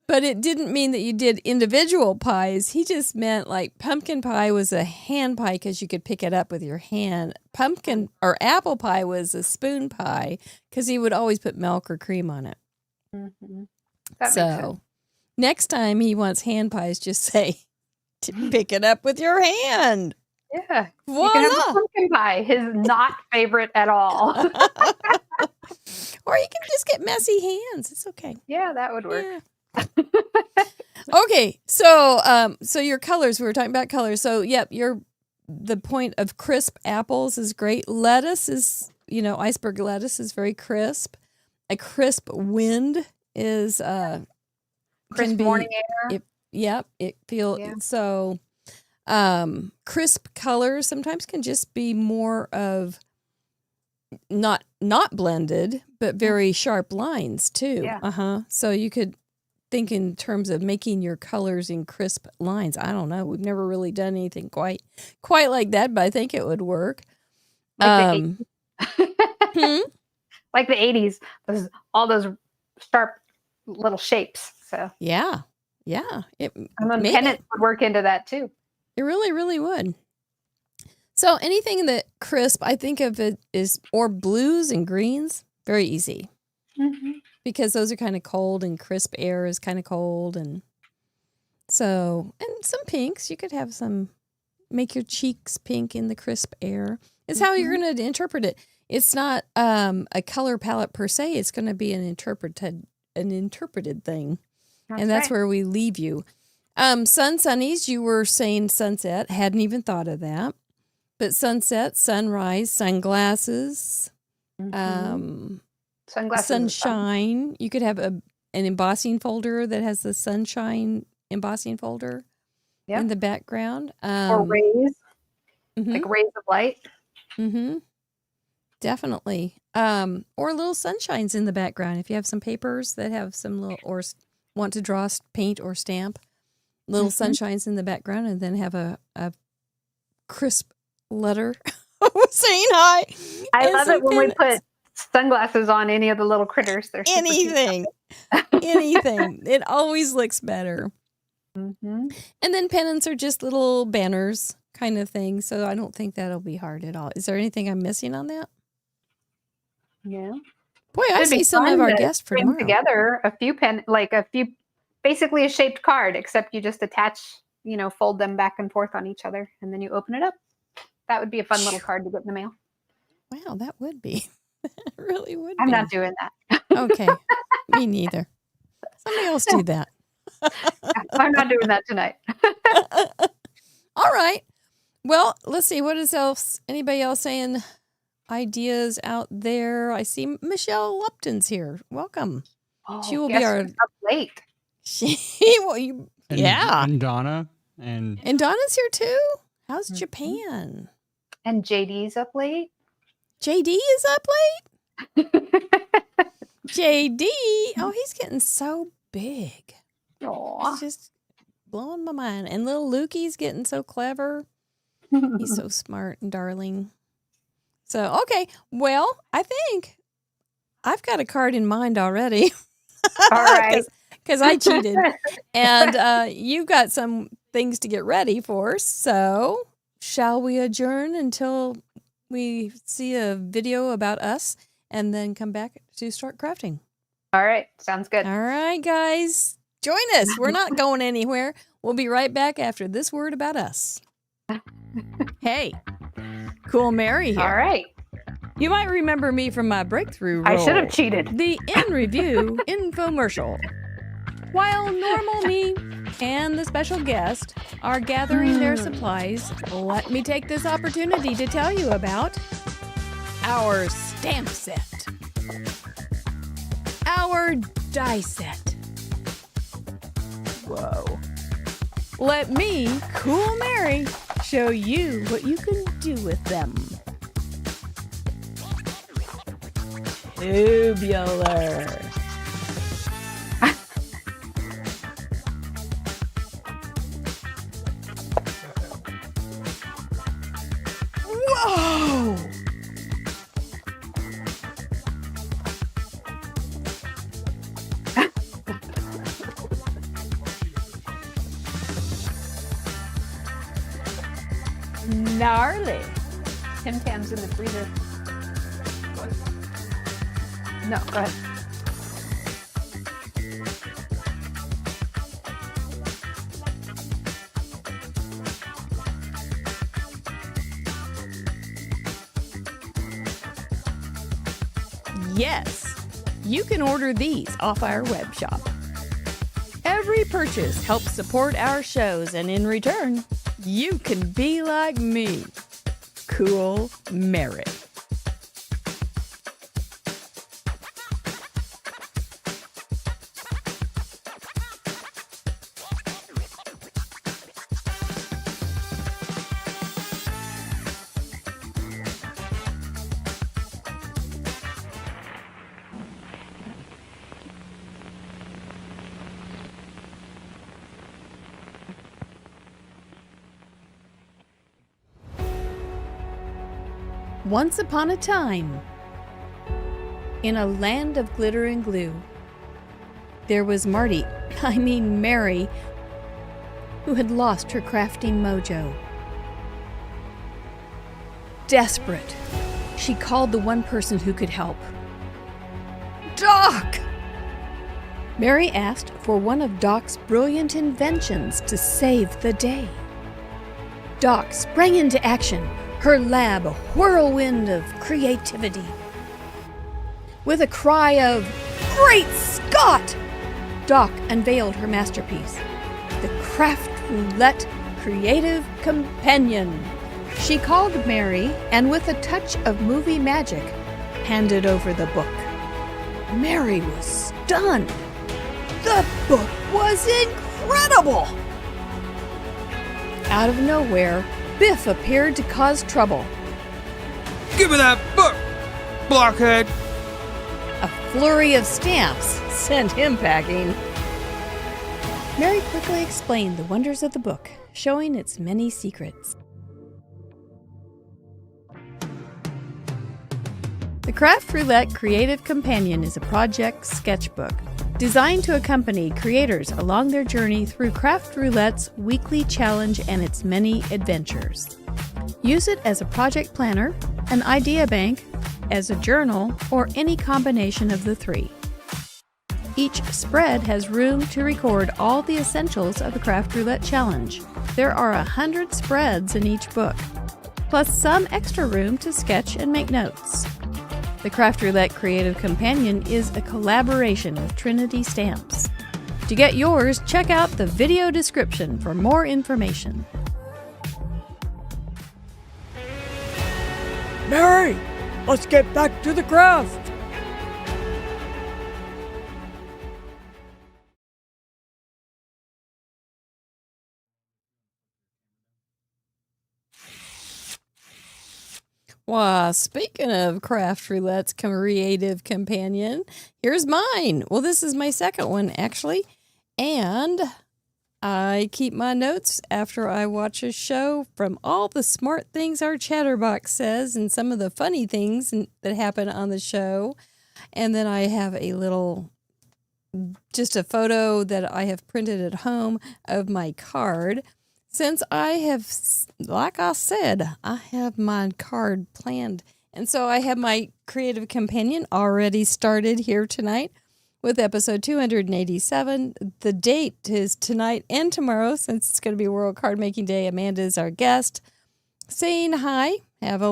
But it didn't mean that you did individual pies. He just meant like pumpkin pie was a hand pie because you could pick it up with your hand. Pumpkin or apple pie was a spoon pie because he would always put milk or cream on it. Mm-hmm. That makes sense. So next time he wants hand pies, just say to pick it up with your hand. Yeah. Voila. You can have a pumpkin pie. His not favorite at all. Or you can just get messy hands. It's okay. Yeah, that would work. Yeah. Okay, so your colors, we were talking about colors. So yep, the point of crisp apples is great. Lettuce is, iceberg lettuce is very crisp. A crisp wind is Crisp morning air. It feels so. Crisp colors sometimes can just be more of not blended, but very sharp lines too. Yeah. So you could think in terms of making your colors in crisp lines. I don't know. We've never really done anything quite like that, but I think it would work. Like like the 80s, all those sharp little shapes. So yeah. And then pennants would work into that too. It really, really would. So anything that crisp, I think of it is, or blues and greens, very easy. Mm-hmm. Because those are kind of cold and crisp air is kind of cold. And so, and some pinks, you could have make your cheeks pink in the crisp air. It's how you're going to interpret it. It's not a color palette per se. It's going to be an interpreted thing. And that's where we leave you. Sunnies, you were saying sunset. Hadn't even thought of that. But sunset, sunrise, sunglasses, sunglasses, sunshine. You could have an embossing folder that has the sunshine embossing folder in the background. Or rays, like rays of light. Mm-hmm. Definitely. Or little sunshines in the background. If you have some papers that have some little, or want to draw, paint, or stamp, little sunshines in the background, and then have a crisp letter saying hi. I love it when we put sunglasses on any of the little critters. They're anything. It always looks better. Mm-hmm. And then pennants are just little banners kind of thing. So I don't think that'll be hard at all. Is there anything I'm missing on that? Yeah. Boy, I see some of our guests for tomorrow. Together a few basically a shaped card, except you just attach, fold them back and forth on each other, and then you open it up. That would be a fun little card to get in the mail. Wow, that would be. It really would I'm be. not doing that. Okay. Me neither. Somebody else do that. I'm not doing that tonight. All right. Well, let's see. What is else? Anybody else saying ideas out there? I see Michelle Lupton's here. Welcome. Oh, she will be our up late. And Donna and Donna's here too. How's Japan? And JD's up late. JD is up late. JD. Oh, he's getting so big. Aww. He's just blowing my mind. And little Lukey's getting so clever. He's so smart and darling. So, okay. Well, I think I've got a card in mind already. All right. Because I cheated. And you've got some things to get ready for. So, shall we adjourn until we see a video about us and then come back to start crafting? All right. Sounds good. All right, guys. Join us. We're not going anywhere. We'll be right back after this word about us. Hey, Cool Mary here. All right. You might remember me from my breakthrough role. I should have cheated. The In Review infomercial. While normal me and the special guest are gathering their supplies, let me take this opportunity to tell you about our stamp set, our die set. Whoa. Let me, Cool Mary, show you what you can do with them. Tubular. Whoa! Gnarly. Tim Tam's in the freezer. No, go ahead. Yes, you can order these off our web shop. Every purchase helps support our shows, and in return, you can be like me, Cool Mary. Once upon a time, in a land of glitter and glue, there was Mary, who had lost her crafting mojo. Desperate, she called the one person who could help. Doc! Mary asked for one of Doc's brilliant inventions to save the day. Doc sprang into action, her lab a whirlwind of creativity. With a cry of, "Great Scott!" Doc unveiled her masterpiece, the Craft Roulette Creative Companion. She called Mary, and with a touch of movie magic, handed over the book. Mary was stunned. The book was incredible! Out of nowhere, Biff appeared to cause trouble. Give me that book, blockhead! A flurry of stamps sent him packing. Mary quickly explained the wonders of the book, showing its many secrets. The Craft Roulette Creative Companion is a project sketchbook designed to accompany creators along their journey through Craft Roulette's weekly challenge and its many adventures. Use it as a project planner, an idea bank, as a journal, or any combination of the three. Each spread has room to record all the essentials of the Craft Roulette challenge. There are 100 spreads in each book, plus some extra room to sketch and make notes. The Craft Roulette Creative Companion is a collaboration with Trinity Stamps. To get yours, check out the video description for more information. Mary, let's get back to the craft. Wow, speaking of Craft Roulette's Creative Companion, here's mine. Well, this is my second one, actually. And I keep my notes after I watch a show from all the smart things our chatterbox says and some of the funny things that happen on the show. And then I have just a photo that I have printed at home of my card. Since I have, like I said, I have my card planned. And so I have my creative companion already started here tonight with episode 287. The date is tonight and tomorrow, since it's going to be World Card Making Day. Amanda is our guest. Saying hi. Have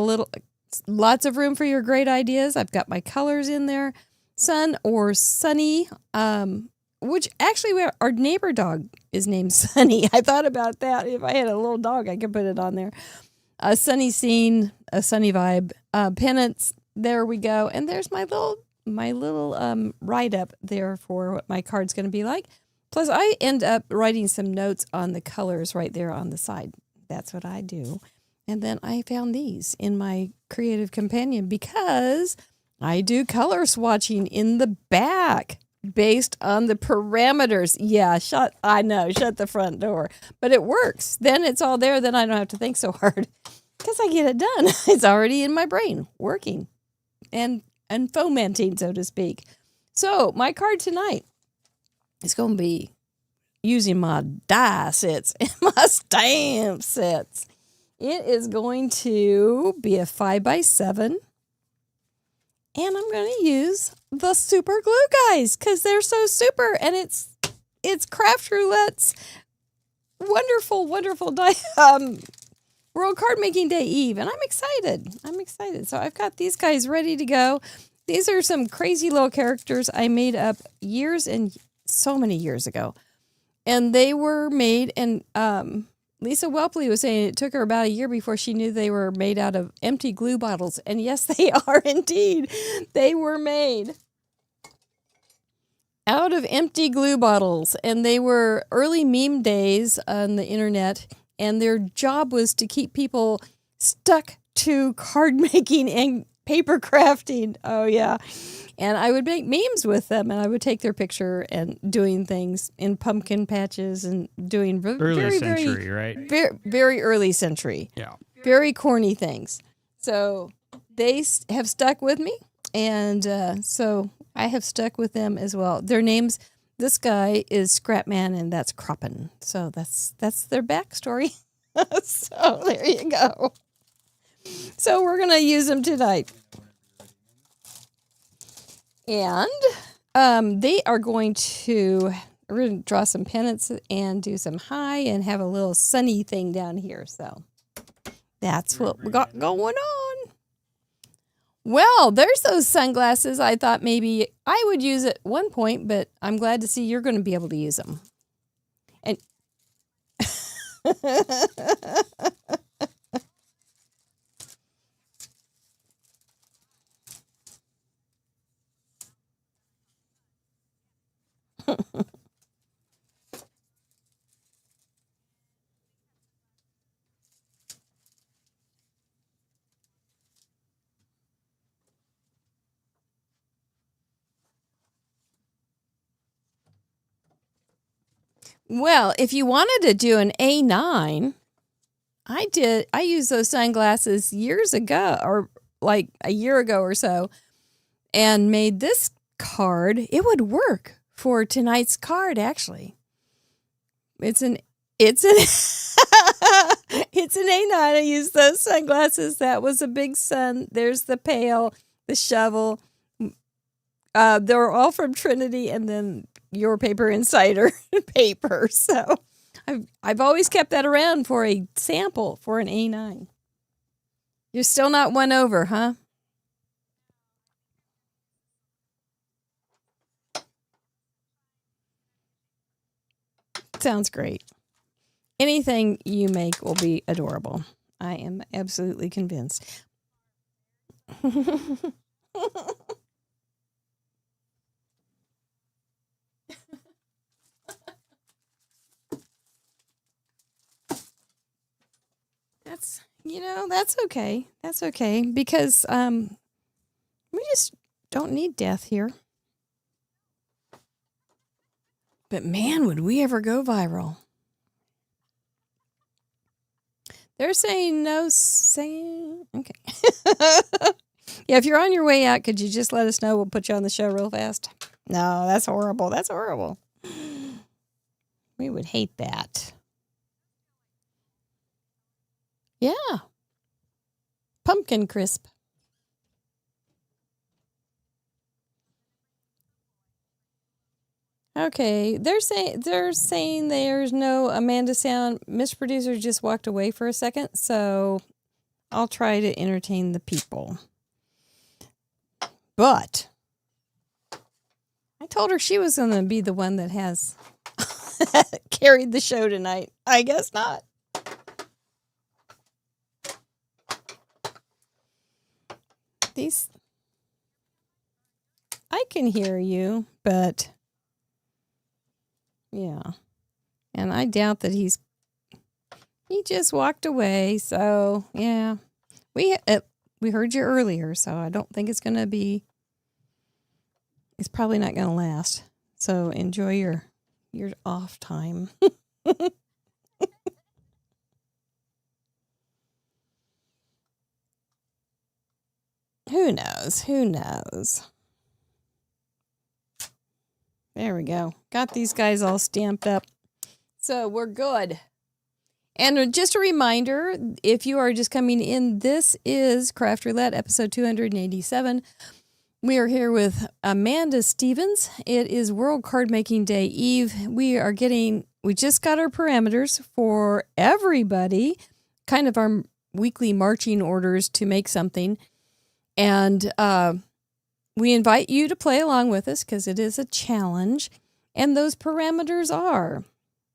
lots of room for your great ideas. I've got my colors in there. Sun or Sunny, which actually our neighbor dog is named Sunny. I thought about that. If I had a little dog, I could put it on there. A sunny scene, a sunny vibe, pennants. There we go. And there's my little write-up there for what my card's going to be like. Plus, I end up writing some notes on the colors right there on the side. That's what I do. And then I found these in my creative companion because I do color swatching in the back based on the parameters. Yeah, shut the front door. But it works. Then it's all there. Then I don't have to think so hard because I get it done. It's already in my brain working and fomenting, so to speak. So my card tonight is going to be using my die sets and my stamp sets. It is going to be a 5x7. And I'm going to use the super glue guys because they're so super. And it's Craft Roulette's wonderful, wonderful World Card Making Day Eve. And I'm excited. So I've got these guys ready to go. These are some crazy little characters I made up so many years ago. And they were made, and Lisa Whelpley was saying it took her about a year before she knew they were made out of empty glue bottles. And yes, they are indeed. They were made out of empty glue bottles. And they were early meme days on the internet. And their job was to keep people stuck to card making and paper crafting. Oh, yeah. And I would make memes with them, and I would take their picture and doing things in pumpkin patches and doing Early century, right? Very, very early century. Yeah. Very corny things. So they have stuck with me, and so I have stuck with them as well. Their names, this guy is Scrapman, and that's Croppin. So that's their backstory. So there you go. So we're going to use them tonight. And we're going to draw some pennants and do some high and have a little sunny thing down here. So that's what we got going on. Well, there's those sunglasses. I thought maybe I would use at one point, but I'm glad to see you're going to be able to use them. And well, if you wanted to do an A9, I used those sunglasses years ago, or like a year ago or so, and made this card. It would work for tonight's card, actually. It's an it's an A9. I used those sunglasses. That was a big sun. There's the pail, the shovel. They're all from Trinity, and then Your Paper Insider paper. So I've always kept that around for a sample for an A9. You're still not won over, huh? Sounds great. Anything you make will be adorable. I am absolutely convinced. That's okay. That's okay because we just don't need death here. But man, would we ever go viral. They're saying no saying. Okay. Yeah, if you're on your way out, could you just let us know? We'll put you on the show real fast. No, that's horrible. That's horrible. We would hate that. Yeah. Pumpkin crisp. Okay, they're saying there's no Amanda sound. Miss Producer just walked away for a second, so I'll try to entertain the people. But I told her she was going to be the one that has carried the show tonight. I guess not. I can hear you, but yeah. And I doubt that he just walked away. So, yeah. We heard you earlier, so I don't think it's probably not going to last. So, enjoy your off time. Who knows? There we go. Got these guys all stamped up. So we're good. And just a reminder, if you are just coming in, this is Craft Roulette, episode 287. We are here with Amanda Stevens. It is World Card Making Day Eve. We just got our parameters for everybody, kind of our weekly marching orders to make something. And we invite you to play along with us because it is a challenge. And those parameters are,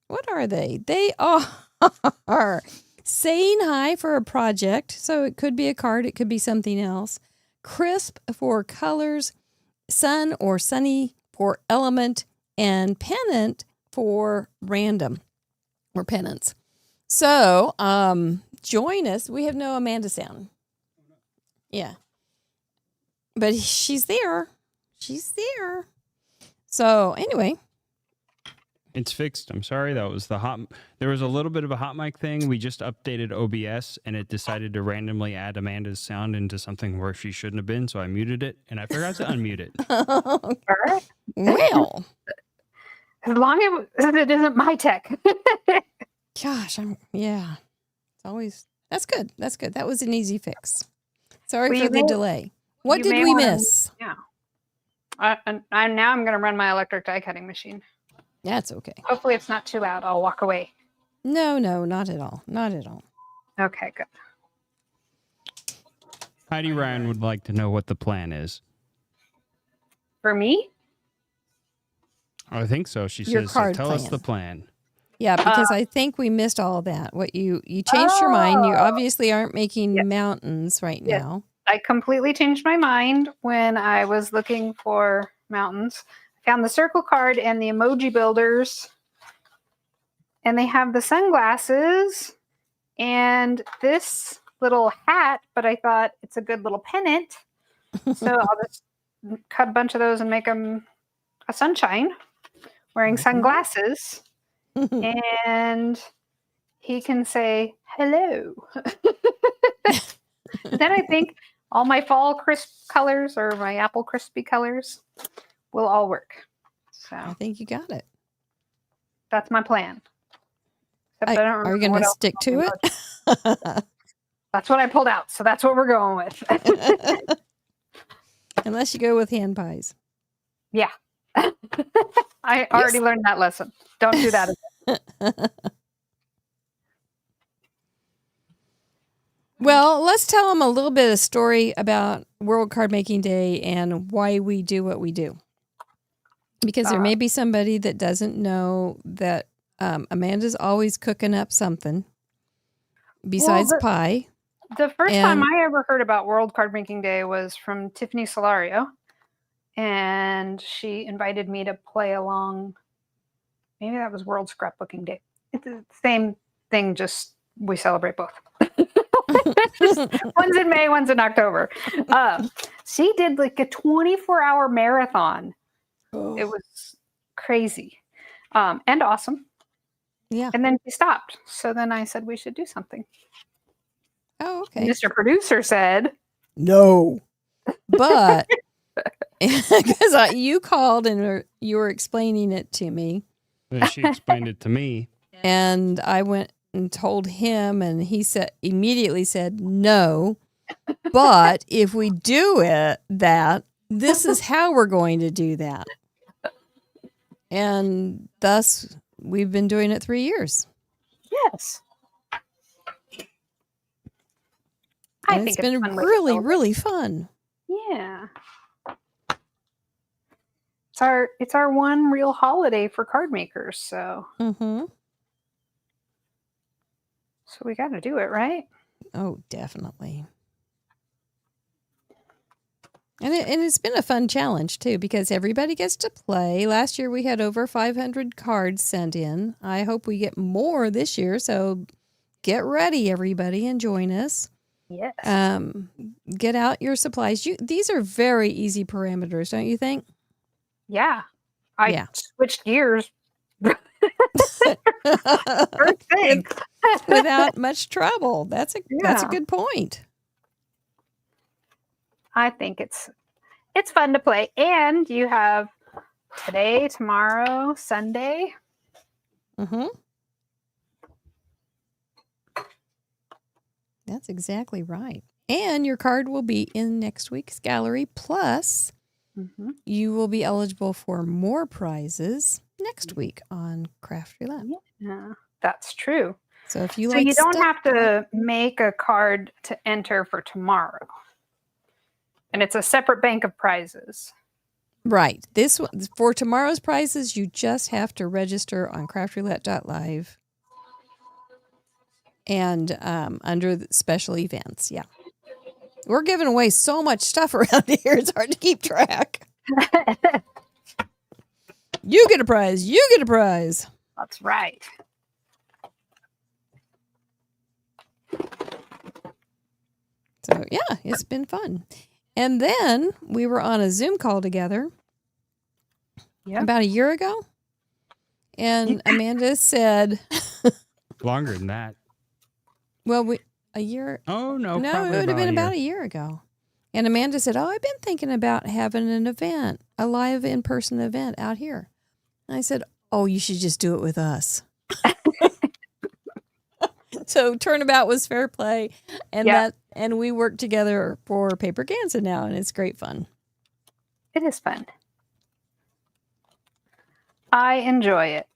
what are they? They are saying hi for a project. So it could be a card. It could be something else. Crisp for colors. Sun or sunny for element. And pennant for random or penance. So join us. We have no Amanda sound. Yeah. But she's there. So anyway. It's fixed. I'm sorry. There was a little bit of a hot mic thing. We just updated OBS and it decided to randomly add Amanda's sound into something where she shouldn't have been. So I muted it and I forgot to unmute it. Well. As long as it isn't my tech. Gosh, it's always, that's good. That was an easy fix. Sorry for the delay. What did we miss? Yeah. I'm going to run my electric die cutting machine. That's okay. Hopefully it's not too loud. I'll walk away. No, not at all. Okay, good. Heidi Ryan would like to know what the plan is. For me? I think so. She Your says, card tell plan. us the plan. Yeah, because I think we missed all of that. What you changed your mind. You obviously aren't making mountains right now. I completely changed my mind when I was looking for mountains. I found the circle card and the emoji builders. And they have the sunglasses and this little hat, but I thought it's a good little pennant. So I'll just cut a bunch of those and make them a sunshine wearing sunglasses. And he can say hello. Then I think all my fall crisp colors or my apple crispy colors will all work. So I think you got it. That's my plan. Except Are you going to stick to it? That's what I pulled out. So that's what we're going with. Unless you go with hand pies. Yeah. I already learned that lesson. Don't do that again. Well, let's tell them a little bit of story about World Card Making Day and why we do what we do. Because there may be somebody that doesn't know that Amanda's always cooking up something besides pie. The first time I ever heard about World Card Making Day was from Tiffany Solario. And she invited me to play along. Maybe that was World Scrapbooking Day. It's the same thing, just we celebrate both. One's in May, one's in October. She did like a 24-hour marathon. It was crazy and awesome. Yeah. And then she stopped. So then I said we should do something. Oh, And okay. Mr. Producer said, No. But because you called and you were explaining it to me, Then she explained it to me. and I went and told him, and he immediately said no. But if we do this is how we're going to do that. And thus, we've been doing it 3 years. yes. And it's been fun way to really, celebrate. really fun. Yeah. It's our one real holiday for card makers, so Mm-hmm. we got to do it, right? Oh, definitely. And it's been a fun challenge, too, because everybody gets to play. Last year, we had over 500 cards sent in. I hope we get more this year, so get ready, everybody, and join us. Yes. Get out your supplies. These are very easy parameters, don't you think? Yeah. I Yeah. switched gears. First thing. Without much trouble. That's a Yeah. good point. I think it's fun to play. And you have today, tomorrow, Sunday. Mm-hmm. That's exactly right. And your card will be in next week's gallery. Plus, Mm-hmm. you will be eligible for more prizes next week on Craft Roulette. Yeah, that's true. So if you So like you don't stuff- have to make a card to enter for tomorrow. And it's a separate bank of prizes. Right. This one, for tomorrow's prizes, you just have to register on craftroulette.live and under the special events. Yeah. We're giving away so much stuff around here. It's hard to keep track. You get a prize. You get a prize. That's right. So, yeah, it's been fun. And then we were on a Zoom call together about a year ago. And Amanda said, Longer than that. well, a year. Oh, no. No, probably it would have been about a a year ago. And Amanda said, I've been thinking about having an event, a live in-person event out here. And I said, oh, you should just do it with us. So turnabout was fair play. And and we worked together for Paper Ganza now, and it's great fun. It is fun. I enjoy it.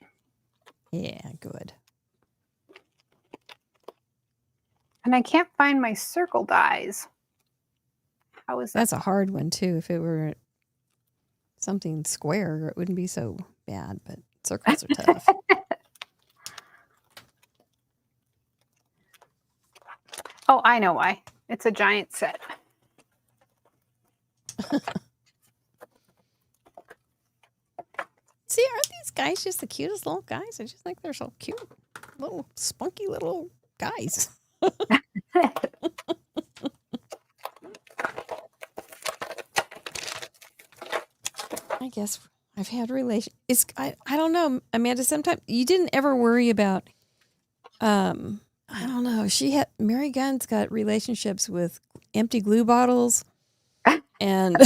Yeah, good. And I can't find my circle dies. How is that? That's a hard one, too. If it were something square, it wouldn't be so bad, but circles are tough. Oh, I know why. It's a giant set. See, aren't these guys just the cutest little guys? I just think they're so cute. Little spunky little guys. I guess I've had I don't know, Amanda, sometimes you didn't ever worry about I don't know. Mary Gunn's got relationships with empty glue bottles and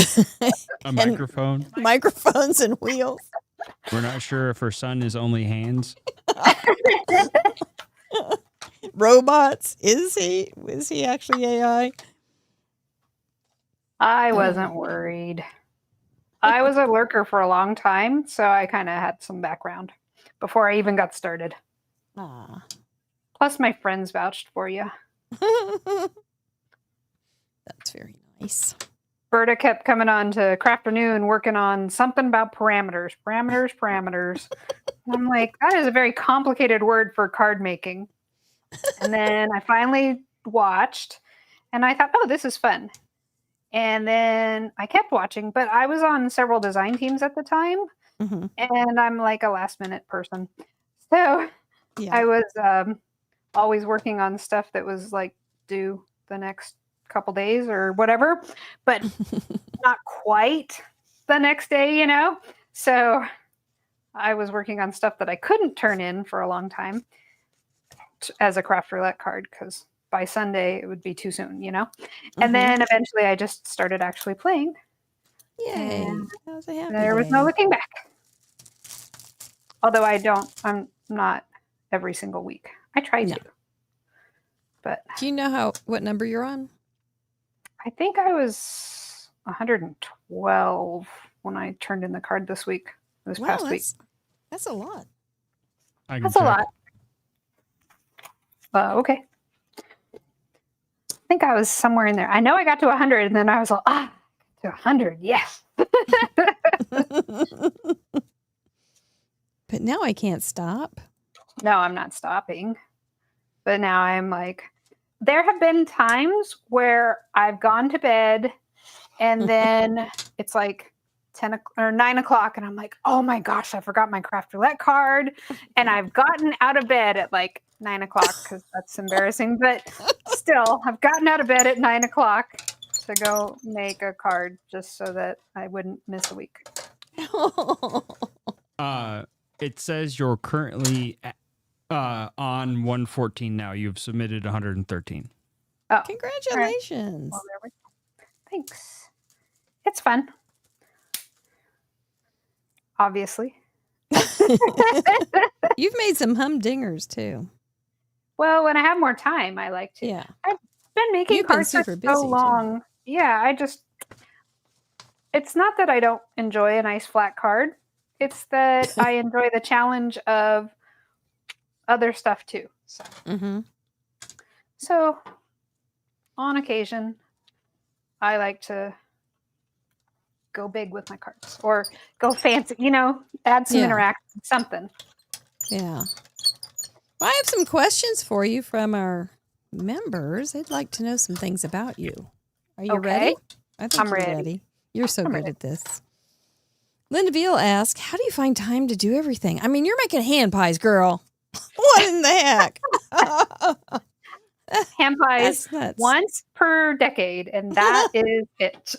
A microphone. microphones and wheels. We're not sure if her son is only hands. Robots. Is he actually AI? I wasn't worried. I was a lurker for a long time, so I kind of had some background before I even got started. Ah. Plus, my friends vouched for you. That's very nice. Berta kept coming on to Crafternoon working on something about parameters. And I'm like, that is a very complicated word for card making. And then I finally watched and I thought, oh, this is fun. And then I kept watching, but I was on several design teams at the time. Mm-hmm. And I'm like a last minute person. So Yeah. I was always working on stuff that was like due the next couple days or whatever, but not quite the next day, So I was working on stuff that I couldn't turn in for a long time as a craft roulette card because by Sunday it would be too soon, And then eventually I just started actually playing. Yay. And That was a happy there was day. no looking back. Although I'm not every single week. I try to. But Do you know what number you're on? I think I was 112 when I turned in the card this past week. That's a lot. That's a lot. Okay. I think I was somewhere in there. I know I got to 100 and then I was like, to 100. Yes. But now I can't stop. No, I'm not stopping. But now I'm like, there have been times where I've gone to bed and then it's like 10 or 9 o'clock and I'm like, oh my gosh, I forgot my craft roulette card. And I've gotten out of bed at like 9 o'clock because that's embarrassing. But still, I've gotten out of bed at 9 o'clock to go make a card just so that I wouldn't miss a week. It says you're currently on 114 now. You've submitted 113. Oh, Congratulations. well, there we go. Thanks. It's fun. Obviously. You've made some humdingers too. Well, when I have more time, I like to. Yeah. I've been making You've been cards for super busy, so too. long. Yeah, it's not that I don't enjoy a nice flat card. It's that I enjoy the challenge of other stuff too. So on occasion, I like to go big with my cards or go fancy, add some interaction, something. Yeah. Well, I have some questions for you from our members. They'd like to know some things about you. Are you ready? I think I'm you're ready. You're so good at this. Linda Veal asks, how do you find time to do everything? I mean, you're making hand pies, girl. What in the heck? Hand pies once per decade, and that is it.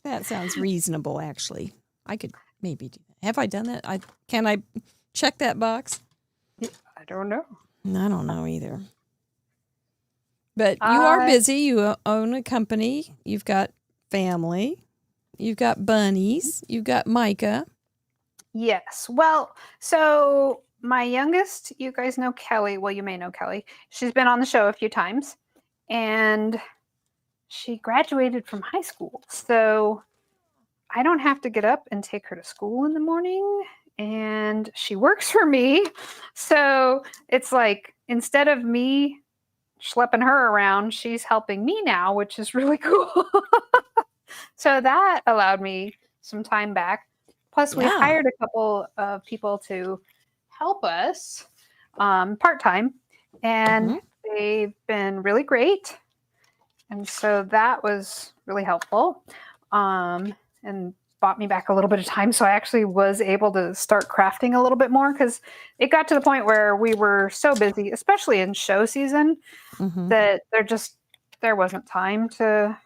That sounds reasonable, actually. I could maybe do that. Have I done that? Can I check that box? I don't know. I don't know either. But you are busy. You own a company. You've got family. You've got bunnies. You've got Micah. Yes. Well, so my youngest, you guys know Kelly. Well, you may know Kelly. She's been on the show a few times. And she graduated from high school. So I don't have to get up and take her to school in the morning. And she works for me. So it's like, instead of me schlepping her around, she's helping me now, which is really cool. So that allowed me some time back. Plus, we hired a couple of people to help us part-time. And they've been really great. And so that was really helpful. And bought me back a little bit of time. So I actually was able to start crafting a little bit more because it got to the point where we were so busy, especially in show season, that there wasn't time to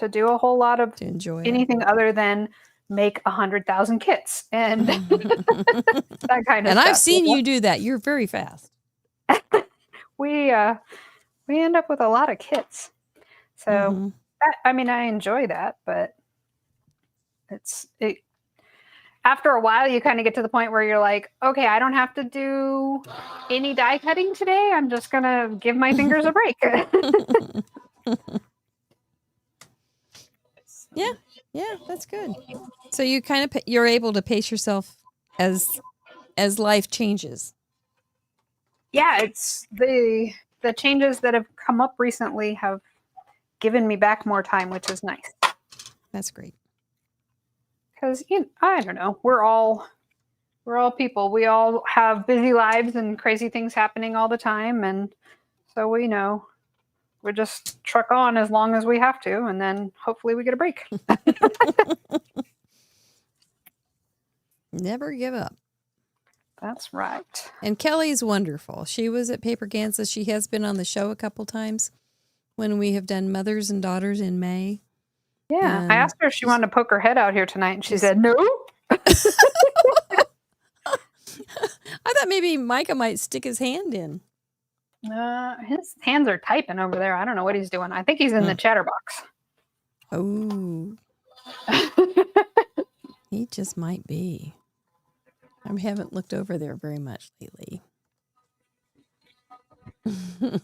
do a whole lot of anything other than make 100,000 kits and that kind of stuff. And I've seen you do that. You're very fast. We end up with a lot of kits. So I enjoy that, but after a while, you kind of get to the point where you're like, okay, I don't have to do any die cutting today. I'm just going to give my fingers a break. Yeah, that's good. So you you're able to pace yourself as life changes. Yeah, it's the changes that have come up recently have given me back more time, which is nice. That's great. Because I don't know, we're all people. We all have busy lives and crazy things happening all the time, and so we just truck on as long as we have to, and then hopefully we get a break. Never give up. That's right. And Kelly's wonderful. She was at Paper Kansas. She has been on the show a couple times when we have done Mothers and Daughters in May. Yeah, I asked her if she wanted to poke her head out here tonight, and she said no. thought maybe Micah might stick his hand in. His hands are typing over there. I don't know what he's doing. I think he's in the chatterbox. Oh, he just might be. I haven't looked over there very much lately. He's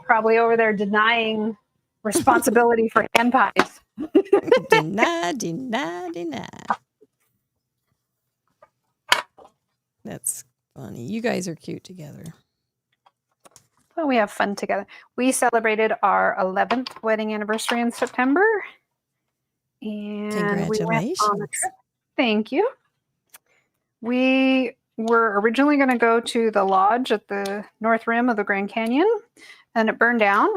probably over there denying responsibility for hand pies. Deny. That's funny. You guys are cute together. Well, we have fun together. We celebrated our 11th wedding anniversary in September. And Congratulations. we went on a trip. Thank you. We were originally going to go to the lodge at the north rim of the Grand Canyon, and it burned down.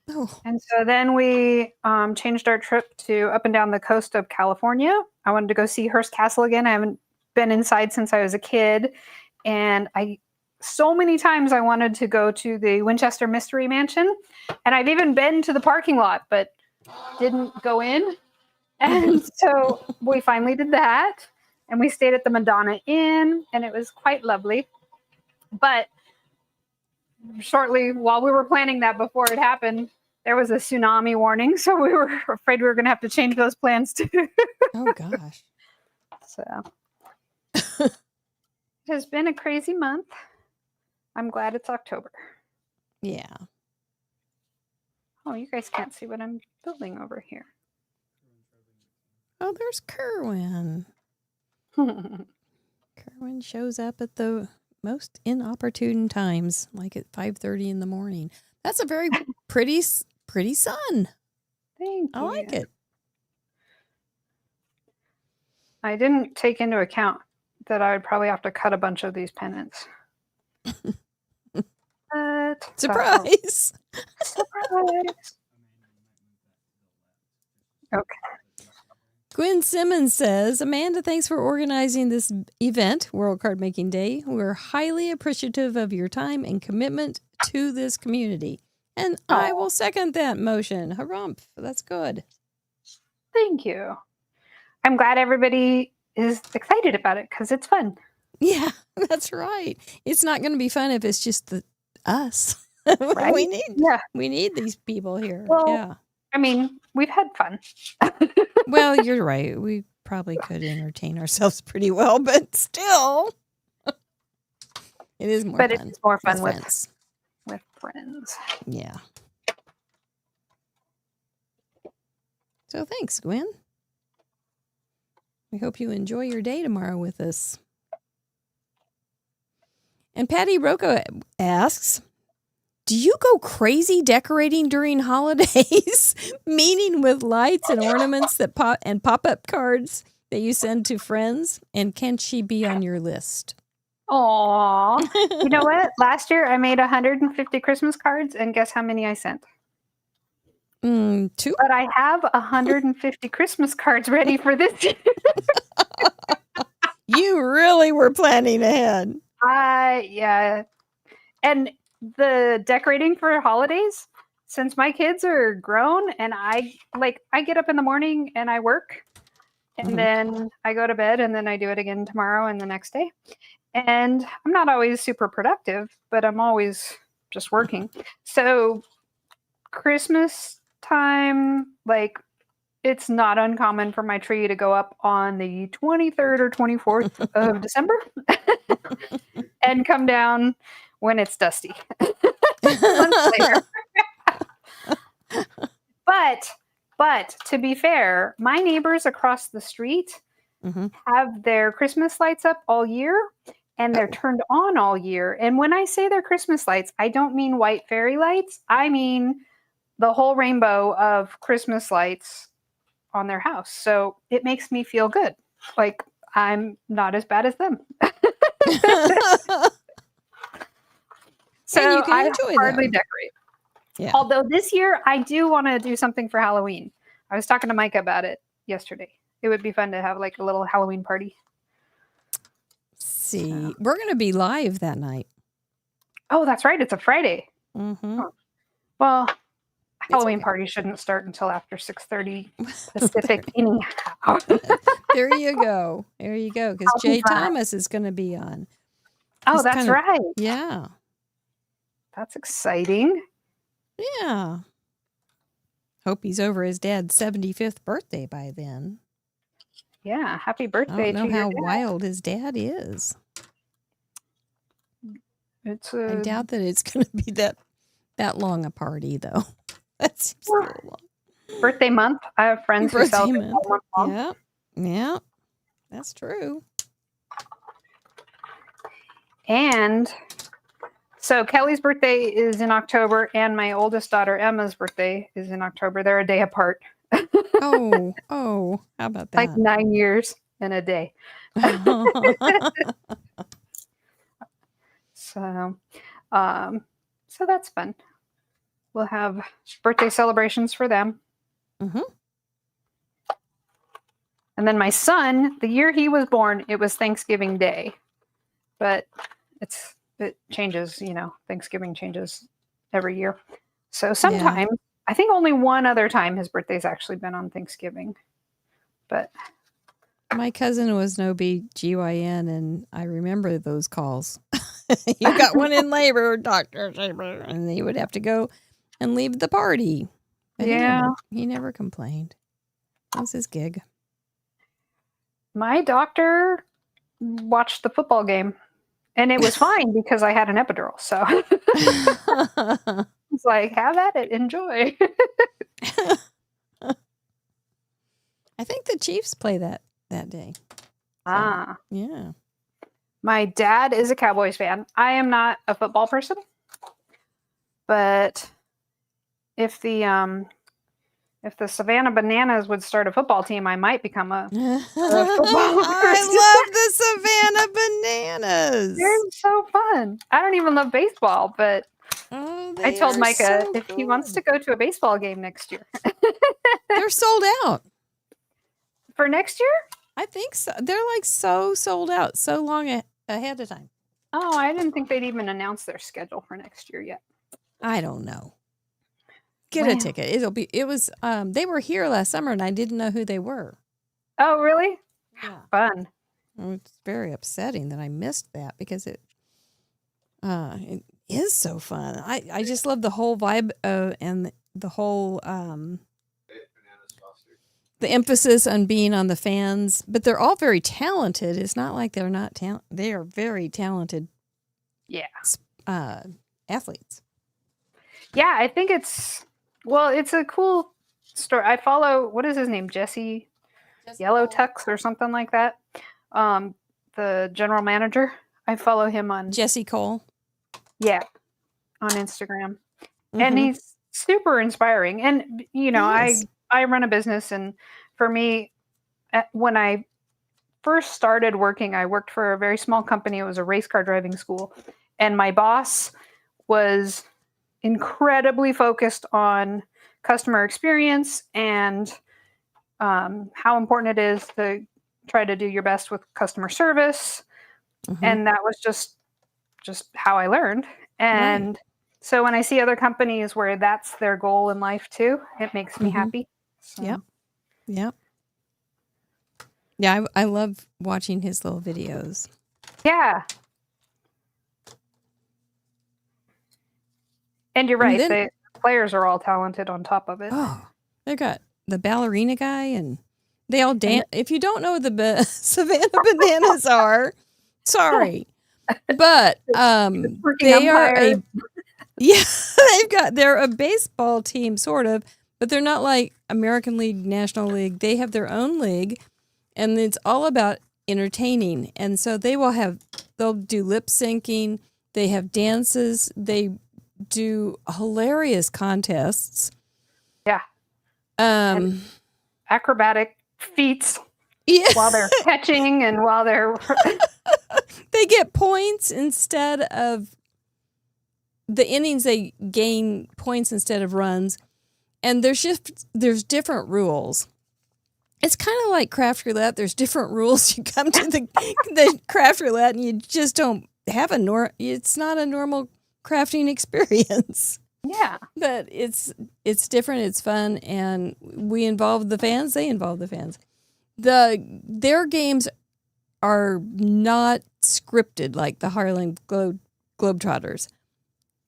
Oh, And so then we changed our trip to up and down the coast of California. I wanted to go see Hearst Castle again. I haven't been inside since I was a kid. And so many times I wanted to go to the Winchester Mystery Mansion. And I've even been to the parking lot, but didn't go in. And so we finally did that. And we stayed at the Madonna Inn, and it was quite lovely. But shortly, while we were planning that before it happened, there was a tsunami warning. So we were afraid we were going to have to change those plans too. oh gosh. So it has been a crazy month. I'm glad it's October. Yeah. Oh, you guys can't see what I'm building over here. Oh, there's Kerwin. Kerwin shows up at the most inopportune times, like at 5:30 in the morning. That's a very pretty sun. Thank you. I like it. I didn't take into account that I would probably have to cut a bunch of these pennants. But Surprise. surprise. Okay. Gwen Simmons says, Amanda, thanks for organizing this event, World Card Making Day. We're highly appreciative of your time and commitment to this community. And I will second that motion. Harumph. That's good. Thank you. I'm glad everybody is excited about it because it's fun. Yeah, that's right. It's not going to be fun if it's just us. Right? We need these people here. Well, yeah. I mean, we've had fun. Well, you're right. We probably could entertain ourselves pretty well, but still, it is more fun. But it's more fun with friends. With friends. Yeah. So thanks, Gwen. We hope you enjoy your day tomorrow with us. And Patty Rocco asks, do you go crazy decorating during holidays? Meaning with lights and ornaments that pop-up cards that you send to friends? And can she be on your list? Aw. You know what? Last year I made 150 Christmas cards, and guess how many I sent? 2. But I have 150 Christmas cards ready for this year. You really were planning ahead. Yeah. And the decorating for holidays, since my kids are grown and I get up in the morning and I work and then I go to bed and then I do it again tomorrow and the next day. And I'm not always super productive, but I'm always just working. So Christmas time, it's not uncommon for my tree to go up on the 23rd or 24th of December and come down when it's dusty. Months later. But to be fair, my neighbors across the street have their Christmas lights up all year and they're turned on all year. And when I say they're Christmas lights, I don't mean white fairy lights. I mean the whole rainbow of Christmas lights on their house. So it makes me feel good. Like I'm not as bad as them. So and you can I enjoy hardly them. decorate. Yeah. Although this year I do want to do something for Halloween. I was talking to Micah about it yesterday. It would be fun to have like a little Halloween party. See, we're going to be live that night. Oh, that's right. It's a Friday. Mm-hmm. Well, Halloween okay. party shouldn't start until after 6:30 Pacific anyhow. There you go. There you go. Because I'll be Jay fine. Thomas is going to be on. Oh, He's that's kind of- right. Yeah. That's exciting. Yeah. Hope he's over his dad's 75th birthday by then. Yeah, happy I birthday don't know to how your dad. wild his dad is. It's I a doubt that it's going to be that long a party, though. That seems a little long. birthday month. I have friends who Birthday celebrate month. all month long. Yeah. Yeah. That's true. And so Kelly's birthday is in October, and my oldest daughter Emma's birthday is in October. They're a day apart, Oh, how about like that? 9 years and a day. So, so that's fun. We'll have birthday celebrations for them. Mhm. And then my son, the year he was born, it was Thanksgiving Day, but it changes. Thanksgiving changes every year. So sometimes, I think only one other time his birthday's actually been on Thanksgiving, but. My cousin was no BGYN, and I remember those calls. You got one in labor, Dr. Saber, and he would have to go and leave the party. But Yeah. he never complained. That was his gig. My doctor watched the football game, and it was fine because I had an epidural. So it's like, have at it, enjoy. I think the Chiefs play that day. Ah, Yeah. my dad is a Cowboys fan. I am not a football person, but if the Savannah Bananas would start a football team, I might become a football I love the Savannah Bananas. They're so fun. I don't even love baseball, but Oh, I they told are Micah so if he wants to good. go to a baseball game next year. They're sold out. For next year? I think so. They're like so sold out so long ahead of time. Oh, I didn't think they'd even announce their schedule for next year yet. I don't know. Get a Wow. ticket. It was they were here last summer and I didn't know who they were. Oh, really? Yeah. Fun. It's very upsetting that I missed that because it is so fun. I just love the whole vibe and the whole the emphasis on being on the fans, but they're all very talented. It's not like they're not talented. They are very talented Yeah. athletes. Yeah, I think it's a cool story. I follow, what is his name? Jesse Yellow Tux or something like that. The general manager. I follow him on Jesse Cole. on Instagram. Mhm. And he's super inspiring. And He is. I run a business, and for me, when I first started working, I worked for a very small company. It was a race car driving school, and my boss was incredibly focused on customer experience and how important it is to try to do your best with customer service. Mhm. And that was just how I learned. And so when I see other companies where that's their goal in life too, it makes me Mhm. happy. So, Yep. Yep. Yeah, I love watching his little videos. Yeah. And you're And right. then- The players are all talented on top of it. Oh, they got the ballerina guy, and they all dance. If you don't know what the Savannah Bananas are, sorry, but Freaking they are umpires. they're a baseball team sort of, but they're not like American League, National League. They have their own league, and it's all about entertaining. And so they'll do lip syncing. They have dances. They do hilarious contests. Yeah. Um. Acrobatic feats Yeah. while they're catching and while they're They get points instead of the innings. They gain points instead of runs, and there's different rules. It's kind of like craft roulette. There's different rules. You come to the craft roulette, and you just don't have it's not a normal crafting experience. Yeah. But it's different, it's fun, and we involve the fans, they involve the fans. Their games are not scripted like the Harlem Globetrotters.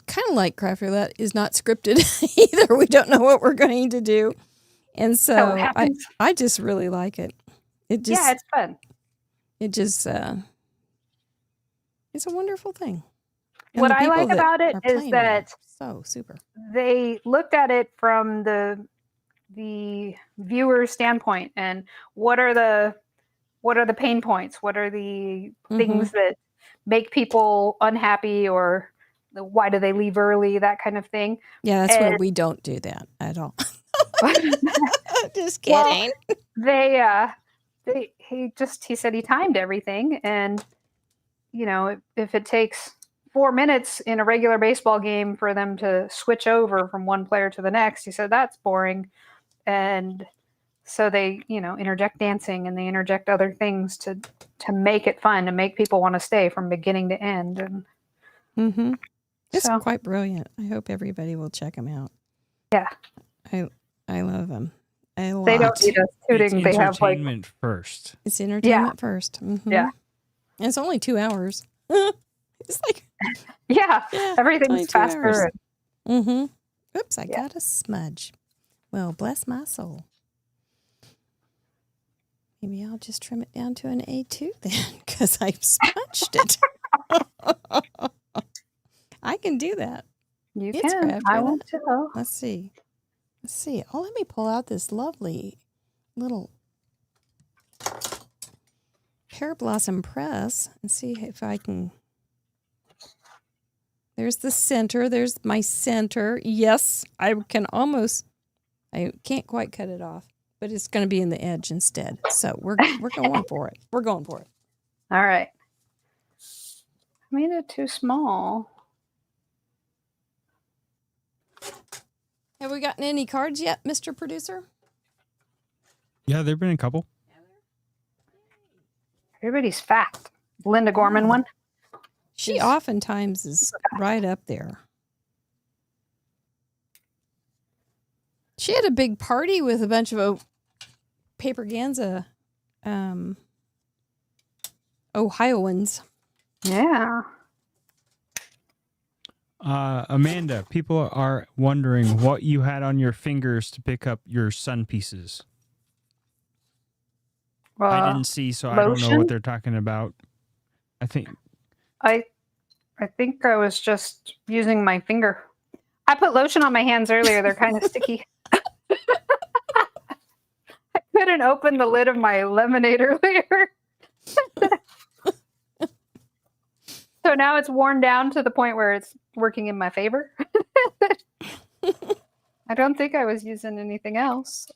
Kind of like Craft Roulette is not scripted either. We don't know what we're going to do. And so I just really like it. It's fun. It just it's a wonderful thing. And what I like about it is that so super. They looked at it from the viewer standpoint, and what are the pain points? What are the things that make people unhappy, or why do they leave early? That kind of thing. Yeah, that's where we don't do that at all. Just kidding. Well, he said he timed everything, and if it takes 4 minutes in a regular baseball game for them to switch over from one player to the next, he said that's boring. And so they, interject dancing, and they interject other things to make it fun, to make people want to stay from beginning to end. And it's quite brilliant. I hope everybody will check them out. Yeah, I love them. They don't need us tooting. They have entertainment first. It's entertainment first. Yeah, and it's only 2 hours. It's like everything's faster. Oops, I got a smudge. Well, bless my soul. Maybe I'll just trim it down to an A2 then, because I've smudged it. I can do that. You can. I want to. Let's see. Oh, let me pull out this lovely little pear blossom press and see if I can. There's the center. There's my center. Yes, I can't quite cut it off, but it's going to be in the edge instead. So we're going for it. We're going for it. All right. I made it too small. Have we gotten any cards yet, Mr. Producer? Yeah, there've been a couple. Everybody's fat. Linda Gorman one. She oftentimes is right up there. She had a big party with a bunch of Paper Ganza Ohioans. Yeah. Amanda, people are wondering what you had on your fingers to pick up your sun pieces. I didn't see, so lotion? I don't know what they're talking about. I think I was just using my finger. I put lotion on my hands earlier. They're kind of sticky. I couldn't open the lid of my lemonade earlier. So now it's worn down to the point where it's working in my favor. I don't think I was using anything else.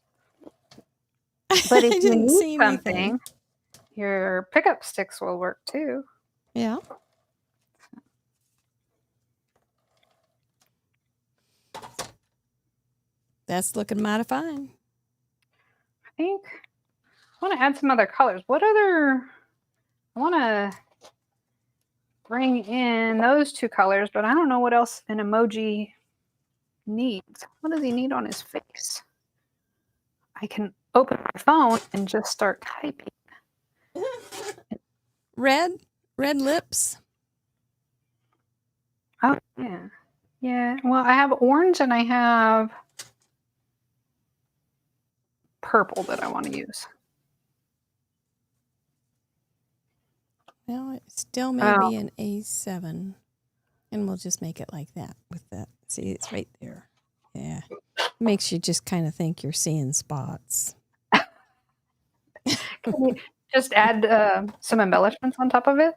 But if you need something, your pickup sticks will work too. Yeah. That's looking mighty fine. I think I want to add some other colors. I want to bring in those two colors, but I don't know what else an emoji needs. What does he need on his face? I can open my phone and just start typing. Red lips. Oh, yeah. Yeah. Well, I have orange and I have purple that I want to use. Well, it still may be an A7. And we'll just make it like that with that. See, it's right there. Yeah. Makes you just kind of think you're seeing spots. Can you just add some embellishments on top of it?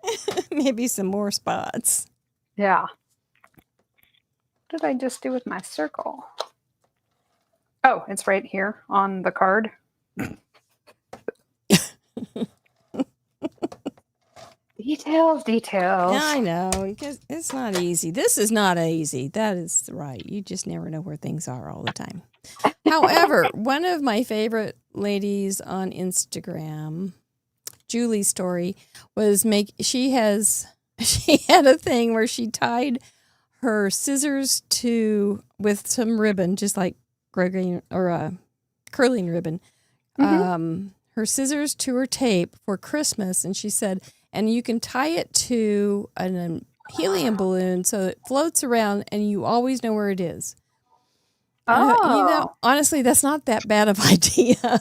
Maybe some more spots. Yeah. What did I just do with my circle? Oh, it's right here on the card. Details. I know, because it's not easy. This is not easy. That is right. You just never know where things are all the time. However, one of my favorite ladies on Instagram, Julie's story, was she had a thing where she tied her scissors with some ribbon, just like Gregory or curling ribbon. Her scissors to her tape for Christmas, and she said, and you can tie it to a helium balloon so it floats around, and you always know where it is. Oh, Honestly, that's not that bad of idea.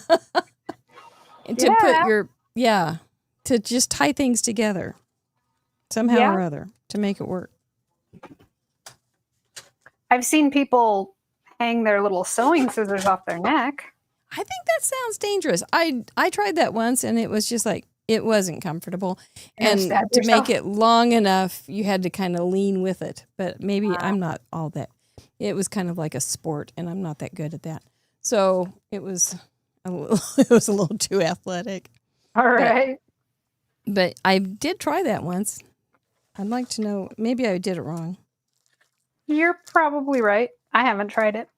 And to put to just tie things together somehow or other to make it work. I've seen people hang their little sewing scissors off their neck. I think that sounds dangerous. I tried that once, and it was just like, it wasn't comfortable. And to make it long enough, you had to kind of lean with it. But maybe I'm not all that. It was kind of like a sport, and I'm not that good at that. So it was a little too athletic. All right. But I did try that once. I'd like to know. Maybe I did it wrong. You're probably right. I haven't tried it.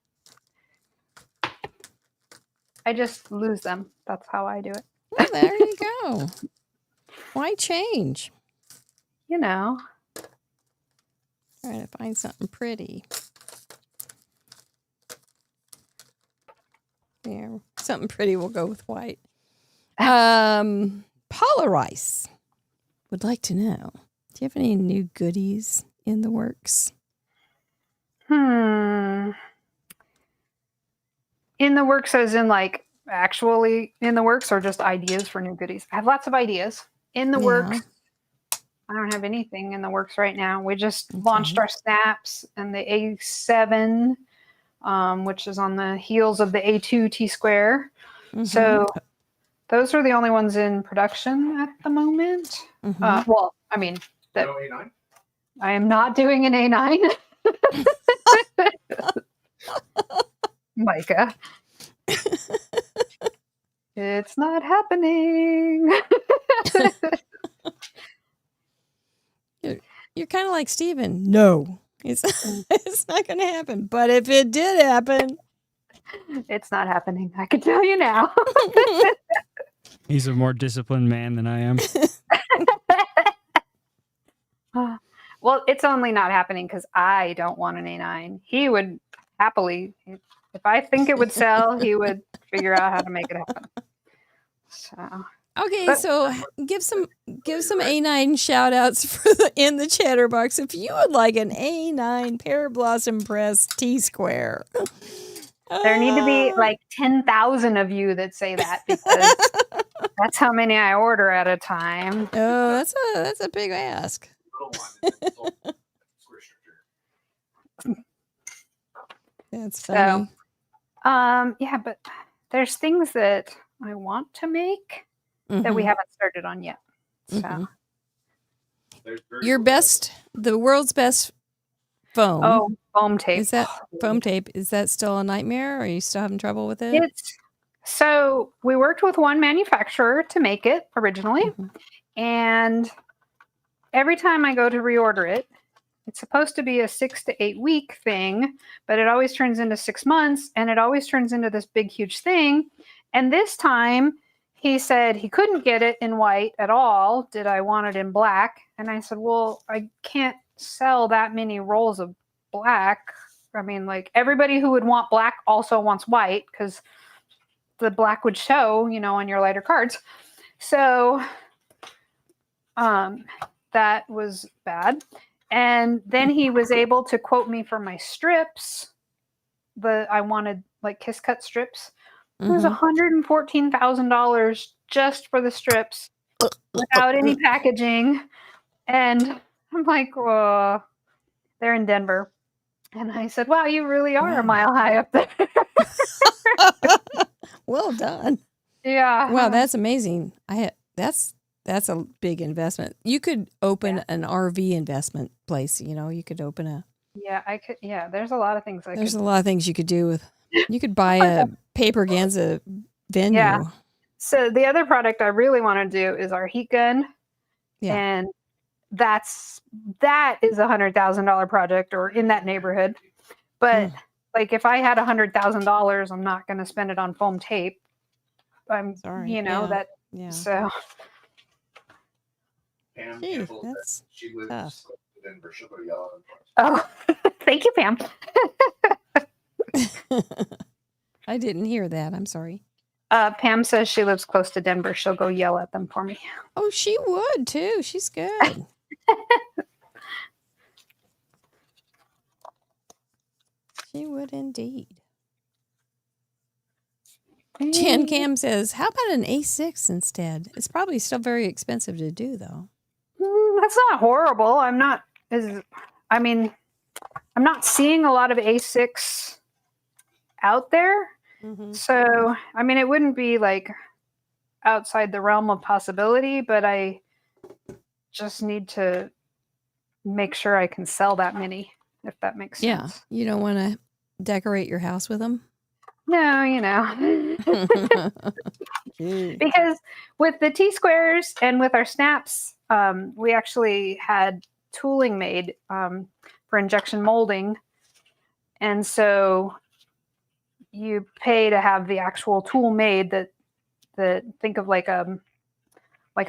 I just lose them. That's how I do it. Well, there you go. Why change? You know. Trying to find something pretty. There, something pretty will go with white. Paula Rice would like to know, do you have any new goodies in the works? In the works as in like actually in the works, or just ideas for new goodies? I have lots of ideas in the works. I don't have anything in the works right now. We just launched our snaps and the A7, which is on the heels of the A2 T-square. So those are the only ones in production at the moment. Well, I mean, no A9? I am not doing an A9. Micah. It's not happening. You're kind of like Steven. No, it's not going to happen. But if it did happen, it's not happening. I can tell you now. He's a more disciplined man than I am. Well, it's only not happening because I don't want an A9. He would happily, if I think it would sell, he would figure out how to make it happen. So okay, so give some A9 shout outs in the Chatterbox if you would like an A9 Pear Blossom Press T-square. There need to be like 10,000 of you that say that, because that's how many I order at a time. Oh, that's a big ask. That's funny. So, yeah, but there's things that I want to make that we haven't started on yet. So, the world's best foam. Oh, foam tape. Is that foam tape? Is that still a nightmare? Or are you still having trouble with it? So we worked with one manufacturer to make it originally, and every time I go to reorder it, it's supposed to be a 6 to 8 week thing, but it always turns into 6 months, and it always turns into this big, huge thing. And this time he said he couldn't get it in white at all. Did I want it in black? And I said, well, I can't sell that many rolls of black. I mean, like, everybody who would want black also wants white, because the black would show, on your lighter cards. So that was bad. And then he was able to quote me for my strips. I wanted like Kiss Cut strips. It was $114,000 just for the strips without any packaging. And I'm like, whoa, they're in Denver. And I said, wow, you really are a mile high up there. Well done. Yeah. Wow, that's amazing. That's a big investment. You could open an RV investment place. You could open a. Yeah, I could. Yeah, there's a lot of things. There's a lot of things you could do with. You could buy a paper Ganza venue. Yeah. So the other product I really want to do is our heat gun. Yeah. And that is $100,000 project, or in that neighborhood. But like, if I had $100,000, I'm not going to spend it on foam tape. I'm sorry. So. Gee, that's tough. Oh, thank you, Pam. I didn't hear that. I'm sorry. Pam says she lives close to Denver. She'll go yell at them for me. Oh, she would too. She's good. She would indeed. Jan Cam says, how about an A6 instead? It's probably still very expensive to do, though. That's not horrible. I'm not seeing a lot of A6 out there. Mm-hmm. So, it wouldn't be like outside the realm of possibility, but I just need to make sure I can sell that many, if that makes sense. Yeah. You don't want to decorate your house with them? No, because with the T-squares and with our snaps, we actually had tooling made for injection molding. And so you pay to have the actual tool made that think of like a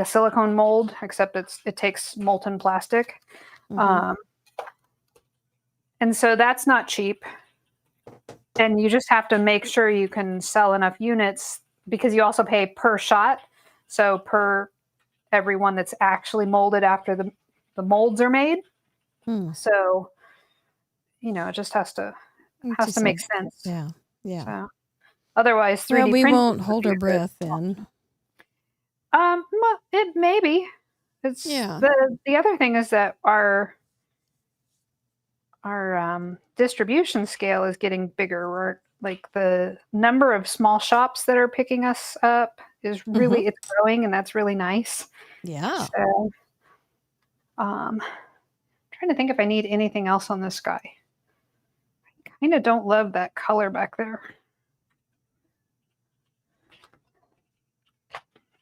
silicone mold, except it takes molten plastic. Mm-hmm. And so that's not cheap. And you just have to make sure you can sell enough units, because you also pay per shot. So per every one that's actually molded after the molds are made. So, it just has to make sense. Yeah. Yeah. So, otherwise, 3D well, we printing won't would hold be our a good breath option. then. Well, it maybe. It's Yeah. The other thing is that our distribution scale is getting bigger. We're like, the number of small shops that are picking us up is really it's growing, and that's really nice. Yeah. So, trying to think if I need anything else on this guy. I kind of don't love that color back there.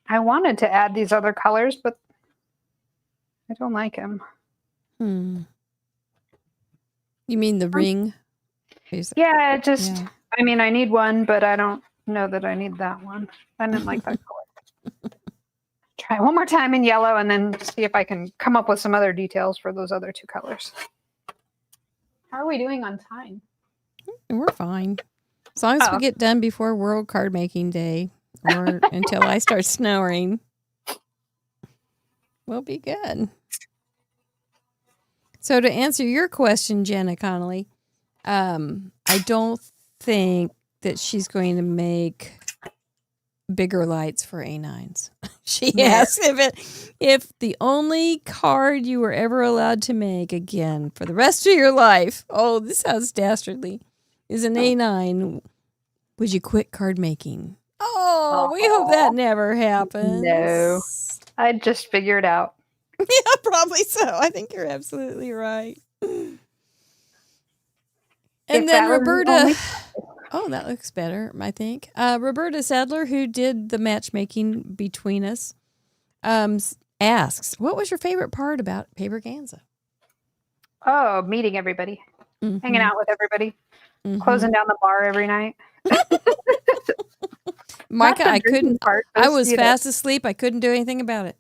I wanted to add these other colors, but I don't like them. You mean the ring? Yeah, it just, I need one, but I don't know that I need that one. I didn't like that color. Try one more time in yellow and then see if I can come up with some other details for those other two colors. How are we doing on time? We're fine. As long as we get done before World Card Making Day, or until I start snoring, we'll be good. So to answer your question, Jenna Connolly, I don't think that she's going to make bigger lights for A9s. She asked if the only card you were ever allowed to make again for the rest of your life, oh, this sounds dastardly, is an A9, would you quit card making? Oh, we hope that never happens. No, I'd just figure it out. Yeah, probably so. I think you're absolutely right. And then Roberta, oh, that looks better, I think. Roberta Sadler, who did the matchmaking between us, asks, what was your favorite part about Paper Ganza? Oh, meeting everybody, hanging out with everybody, closing down the bar every night. Micah, I was fast asleep. I couldn't do anything about it.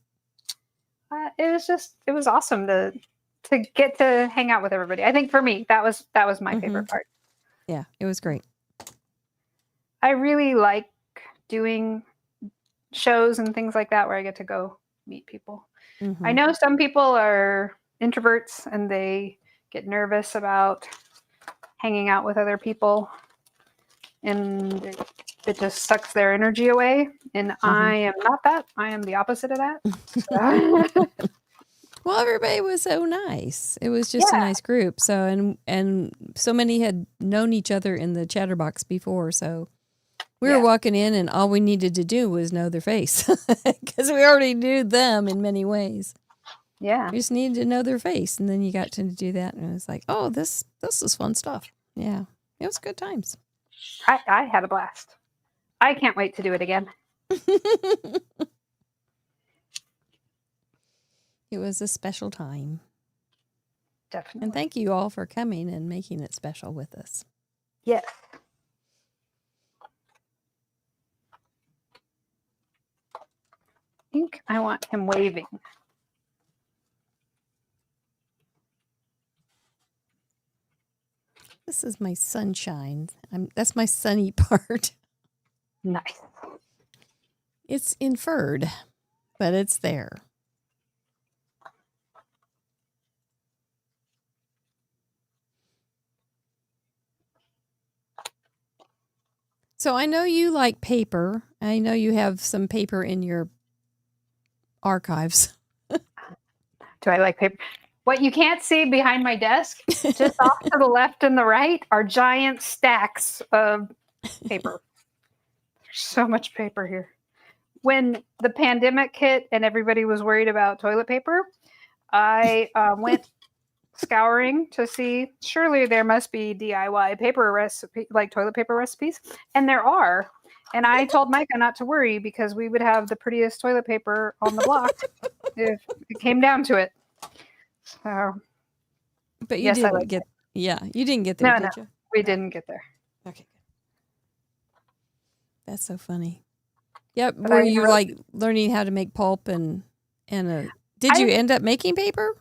It was awesome to get to hang out with everybody. I think for me, that was my favorite part. Yeah, it was great. I really like doing shows and things like that where I get to go meet people. I know some people are introverts and they get nervous about hanging out with other people, and it just sucks their energy away. And I am not that. I am the opposite of that. So. Well, everybody was so nice. It was just a nice group. So and so many had known each other in the chatterbox before. So we were walking in, and all we needed to do was know their face, because we already knew them in many ways. Yeah, you just needed to know their face, and then you got to do that, and it was like, oh, this is fun stuff. Yeah, it was good times. I had a blast. I can't wait to do it again. It was a special time. Definitely. And thank you all for coming and making it special with us. Yes. I think I want him waving. This is my sunshine. That's my sunny part. Nice. It's inferred, but it's there. So I know you like paper. I know you have some paper in your archives. Do I like paper? What you can't see behind my desk, just off to the left and the right, are giant stacks of paper. There's so much paper here. When the pandemic hit and everybody was worried about toilet paper, I went scouring to see, surely there must be DIY paper recipe, like toilet paper recipes. And there are. And I told Micah not to worry because we would have the prettiest toilet paper on the block if it came down to it. So, But you yes, I didn't like get. Yeah, you didn't get there, No, did you? we didn't get there. Okay, good. That's so funny. Yep. But Were I you wrote- like learning how to make pulp and did you end up making paper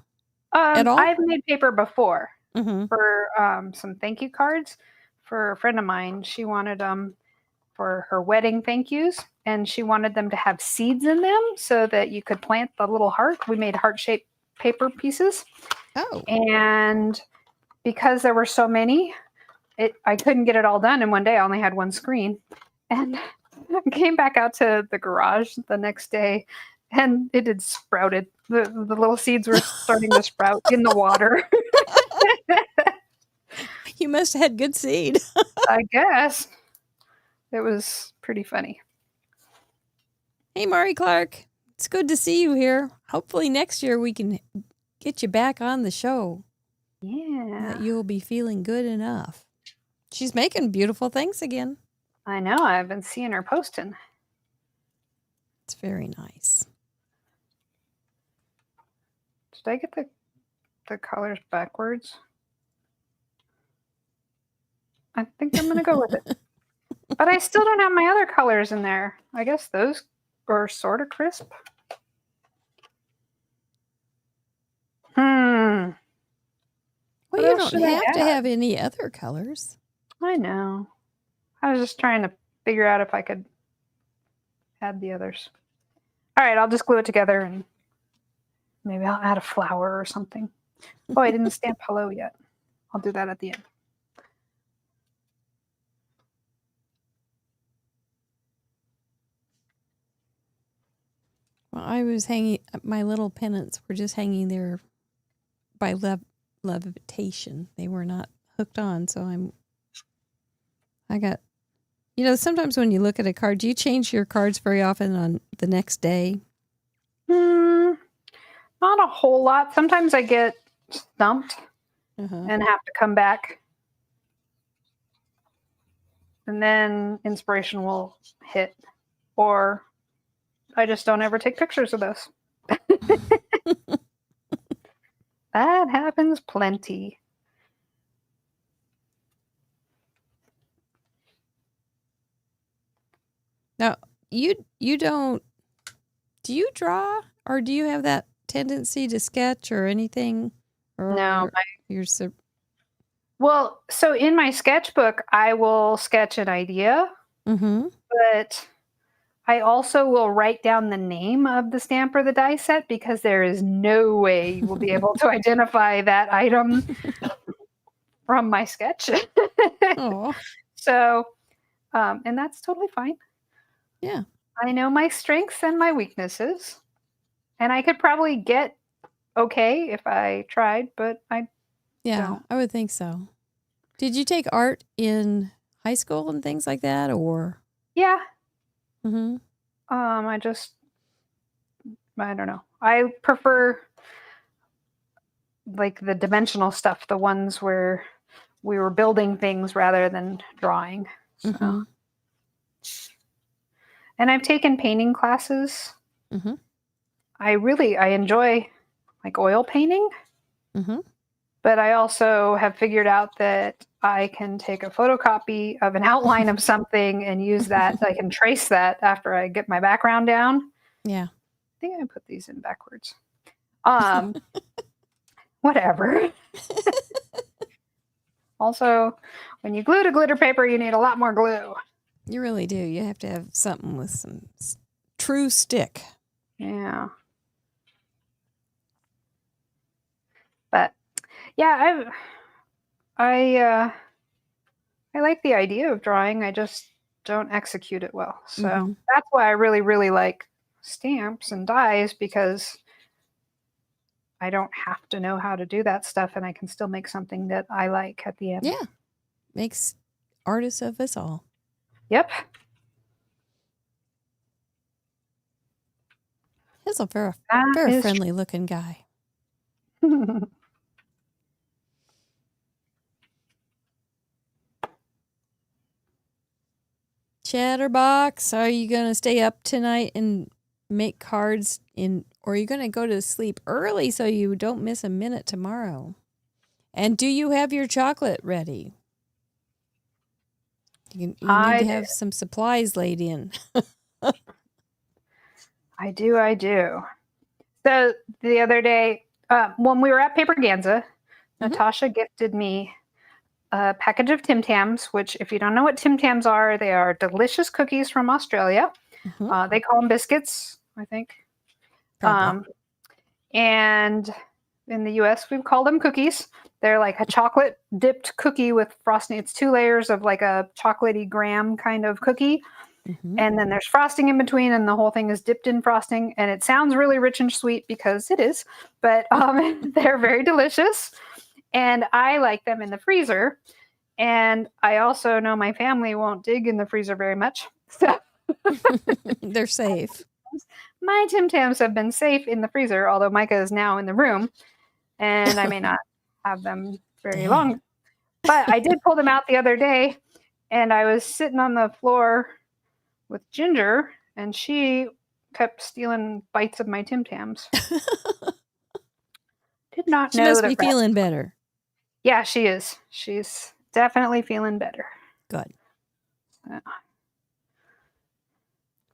at all? I've made paper before Mm-hmm. for some thank you cards for a friend of mine. She wanted for her wedding thank yous, and she wanted them to have seeds in them so that you could plant the little heart. We made heart-shaped paper pieces. Oh. And because there were so many, I couldn't get it all done in one day. I only had one screen. And I came back out to the garage the next day, and it had sprouted. The little seeds were starting to sprout in the water. You must have had good seed. I guess. It was pretty funny. Hey, Mari Clark. It's good to see you here. Hopefully next year we can get you back on the show. Yeah. That you'll be feeling good enough. She's making beautiful things again. I know. I've been seeing her posting. It's very nice. Did I get the colors backwards? I think I'm going to go with it. But I still don't have my other colors in there. I guess those are sort of crisp. Well, What you else don't should I have to add? have any other colors. I know. I was just trying to figure out if I could add the others. All right, I'll just glue it together and maybe I'll add a flower or something. Oh, I didn't stamp hello yet. I'll do that at the end. Well, I was hanging, my little pennants were just hanging there by levitation. They were not hooked on, so I got, sometimes when you look at a card, do you change your cards very often on the next day? Not a whole lot. Sometimes I get stumped Uh-huh. and have to come back. And then inspiration will hit. Or I just don't ever take pictures of those. That happens plenty. Now, you don't, do you draw or do you have that tendency to sketch or anything? Or No, you're well, so in my sketchbook, I will sketch an idea, mm-hmm. but I also will write down the name of the stamp or the die set because there is no way you will be able to identify that item from my sketch. Oh, So, and that's totally fine. yeah. I know my strengths and my weaknesses, and I could probably get okay if I tried, but Yeah, don't. I would think so. Did you take art in high school and things like that, or? Yeah. Mm-hmm. I don't know. I prefer like the dimensional stuff, the ones where we were building things rather than drawing. So. Mm-hmm. And I've taken painting classes. Mm-hmm. I enjoy like oil painting. Mm-hmm. But I also have figured out that I can take a photocopy of an outline of something and use that. I can trace that after I get my background down. Yeah. I think I put these in backwards. Whatever. Also, when you glue to glitter paper, you need a lot more glue. You really do. You have to have something with some true stick. Yeah. But yeah, I like the idea of drawing. I just don't execute it well. So that's why I really, really like stamps and dies, because I don't have to know how to do that stuff, and I can still make something that I like at the end. Yeah. Makes artists of us all. Yep. He's a very That friendly looking guy. Chatterbox, are you going to stay up tonight and make cards or are you going to go to sleep early so you don't miss a minute tomorrow? And do you have your chocolate ready? You need to have some supplies laid in. I do. So the other day, when we were at Paperganza, Natasha gifted me a package of Tim Tams, which, if you don't know what Tim Tams are, they are delicious cookies from Australia. They call them biscuits, I think. And in the US, we call them cookies. They're like a chocolate dipped cookie with frosting. It's 2 layers of like a chocolatey graham kind of cookie. And then there's frosting in between, and the whole thing is dipped in frosting. And it sounds really rich and sweet because it is, but they're very delicious. And I like them in the freezer. And I also know my family won't dig in the freezer very much. So they're safe. My Tim Tams have been safe in the freezer, although Micah is now in the room, and I may not have them very long. But I did pull them out the other day, and I was sitting on the floor with Ginger, and she kept stealing bites of my Tim Tams. Did not know. She must be feeling better. Yeah, she is. She's definitely feeling better. Good.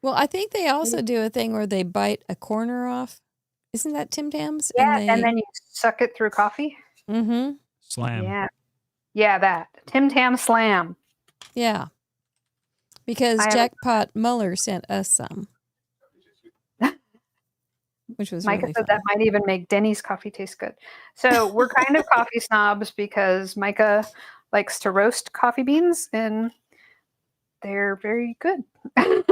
Well, I think they also do a thing where they bite a corner off. Isn't that Tim Tams? Yeah, and then you suck it through coffee. Slam. Yeah, that. Tim Tam Slam. Yeah. Because Jackpot Muller sent us some. Which was Micah really said fun. that might even make Denny's coffee taste good. So we're kind of coffee snobs because Micah likes to roast coffee beans, and they're very good. And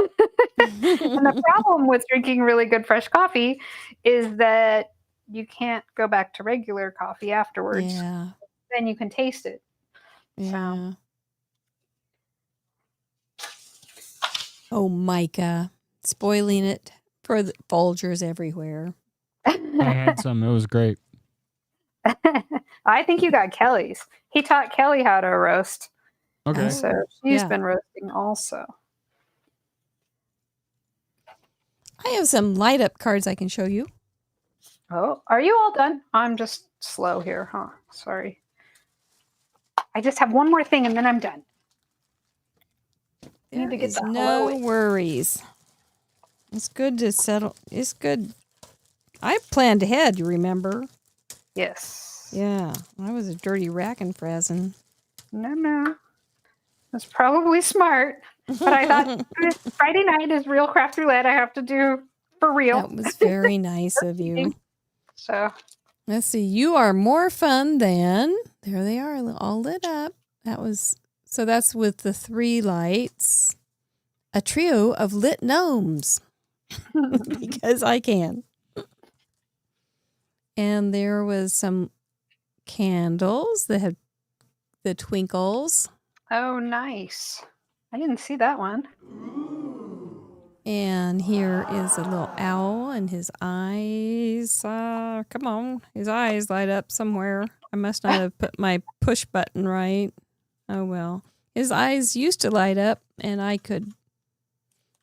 the problem with drinking really good fresh coffee is that you can't go back to regular coffee afterwards. Yeah. Then you can taste it. Yeah. Oh, Micah. Spoiling it for the Folgers everywhere. I had some. It was great. I think you got Kelly's. He taught Kelly how to roast. Okay. So she's been roasting also. I have some light up cards I can show you. Oh, are you all done? I'm just slow here, huh? Sorry. I just have one more thing and then I'm done. I need to get no worries. It's good to settle. It's good. I planned ahead, you remember? Yes. Yeah. I was a dirty rack and frazzin'. No. That's probably smart. But I thought Friday night is real craft roulette. I have to do for real. That was very nice of you. So let's see. You are more fun than. There they are, all lit up. That's with the 3 lights. A trio of lit gnomes. Because I can. And there was some candles that had the twinkles. Oh, nice. I didn't see that one. And here is a little owl and his eyes. Come on. His eyes light up somewhere. I must not have put my push button right. Oh, well. His eyes used to light up, and I could.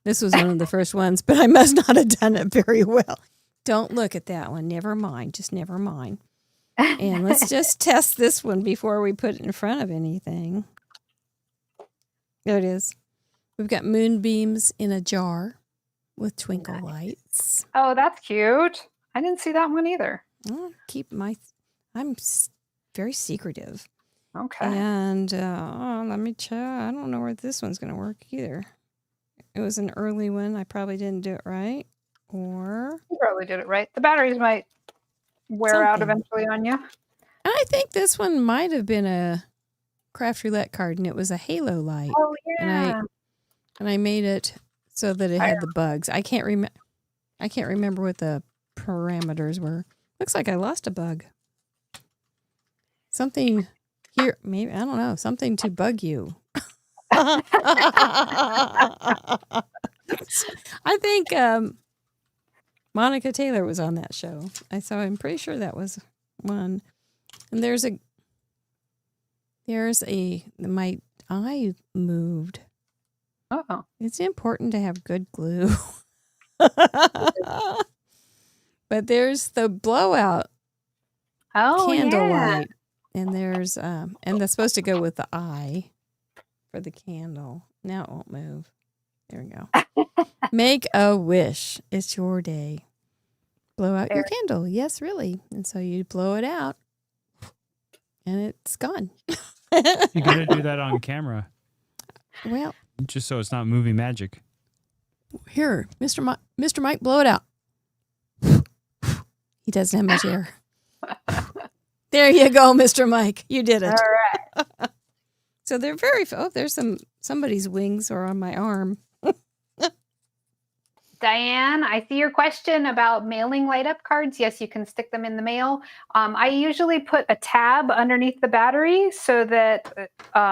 This was one of the first ones, but I must not have done it very well. Don't look at that one. Never mind. Just never mind. And let's just test this one before we put it in front of anything. There it is. We've got moonbeams in a jar with twinkle lights. Oh, that's cute. I didn't see that one either. I'm very secretive. Okay. And let me check. I don't know where this one's going to work either. It was an early one. I probably didn't do it right. Or You probably did it right. The batteries might wear out something. eventually on you. I think this one might have been a Craft Roulette card, and it was a halo light. Oh, And I made it so that it had the bugs. I can't remember what the parameters were. Looks like I lost a bug. Something here, maybe, I don't know, something to bug you. I think Monica Taylor was on that show. I'm pretty sure that was one. And my eye moved. Oh. It's important to have good glue. But there's the blowout candle light. And there's and that's supposed to go with the eye for the candle. Now it won't move. There we go. Make a wish. It's your day. Blow out your candle. Yes, really. And so you blow it out and it's gone. You got to do that on camera. Well, just so it's not movie magic. Here, Mr. Mike, blow it out. He doesn't have much air. There you go, Mr. Mike. You did it. All right. So they're there's somebody's wings are on my arm. Diane, I see your question about mailing light up cards. Yes, you can stick them in the mail. I usually put a tab underneath the battery so that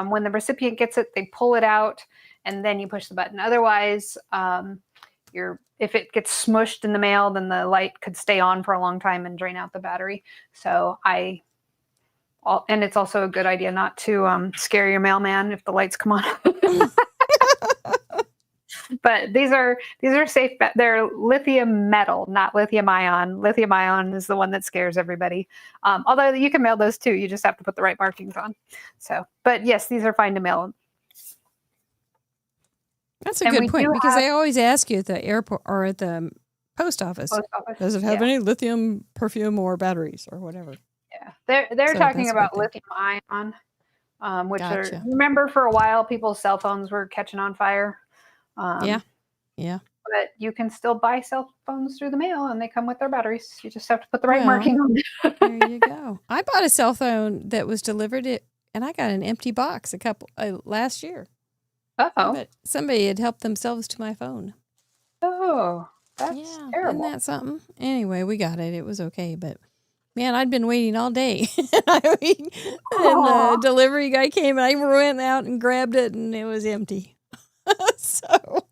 when the recipient gets it, they pull it out and then you push the button. Otherwise, if it gets smushed in the mail, then the light could stay on for a long time and drain out the battery. So and it's also a good idea not to scare your mailman if the lights come on. But these are safe. They're lithium metal, not lithium ion. Lithium ion is the one that scares everybody. Although you can mail those too. You just have to put the right markings on. So, but yes, these are fine to mail. That's a good point because I always ask you at the airport or at the post office. Does it have any lithium perfume or batteries or whatever? Yeah, they're talking about lithium ion, which remember for a while people's cell phones were catching on fire. Yeah. But you can still buy cell phones through the mail, and they come with their batteries. You just have to put the right marking on it. There you go. I bought a cell phone that was delivered and I got an empty box last year. Uh-oh. Somebody had helped themselves to my phone. Oh, that's terrible. Isn't that something? Anyway, we got it. It was okay, but man, I'd been waiting all day. And the delivery guy came, and I went out and grabbed it, and it was empty. So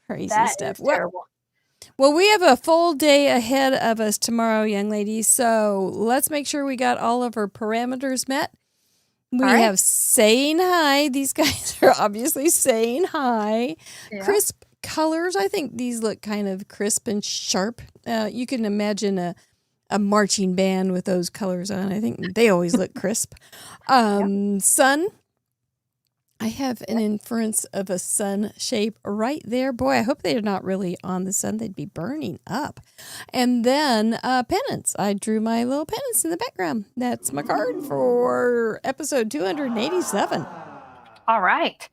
crazy stuff. Well, we have a full day ahead of us tomorrow, young ladies. So let's make sure we got all of our parameters met. We have saying hi. These guys are obviously saying hi. Yeah. Crisp colors. I think these look kind of crisp and sharp. You can imagine a marching band with those colors on. I think they always look crisp. Sun. I have an inference of a sun shape right there. Boy, I hope they're not really on the sun. They'd be burning up. And then pennants. I drew my little pennants in the background. That's my card for episode 287. All right.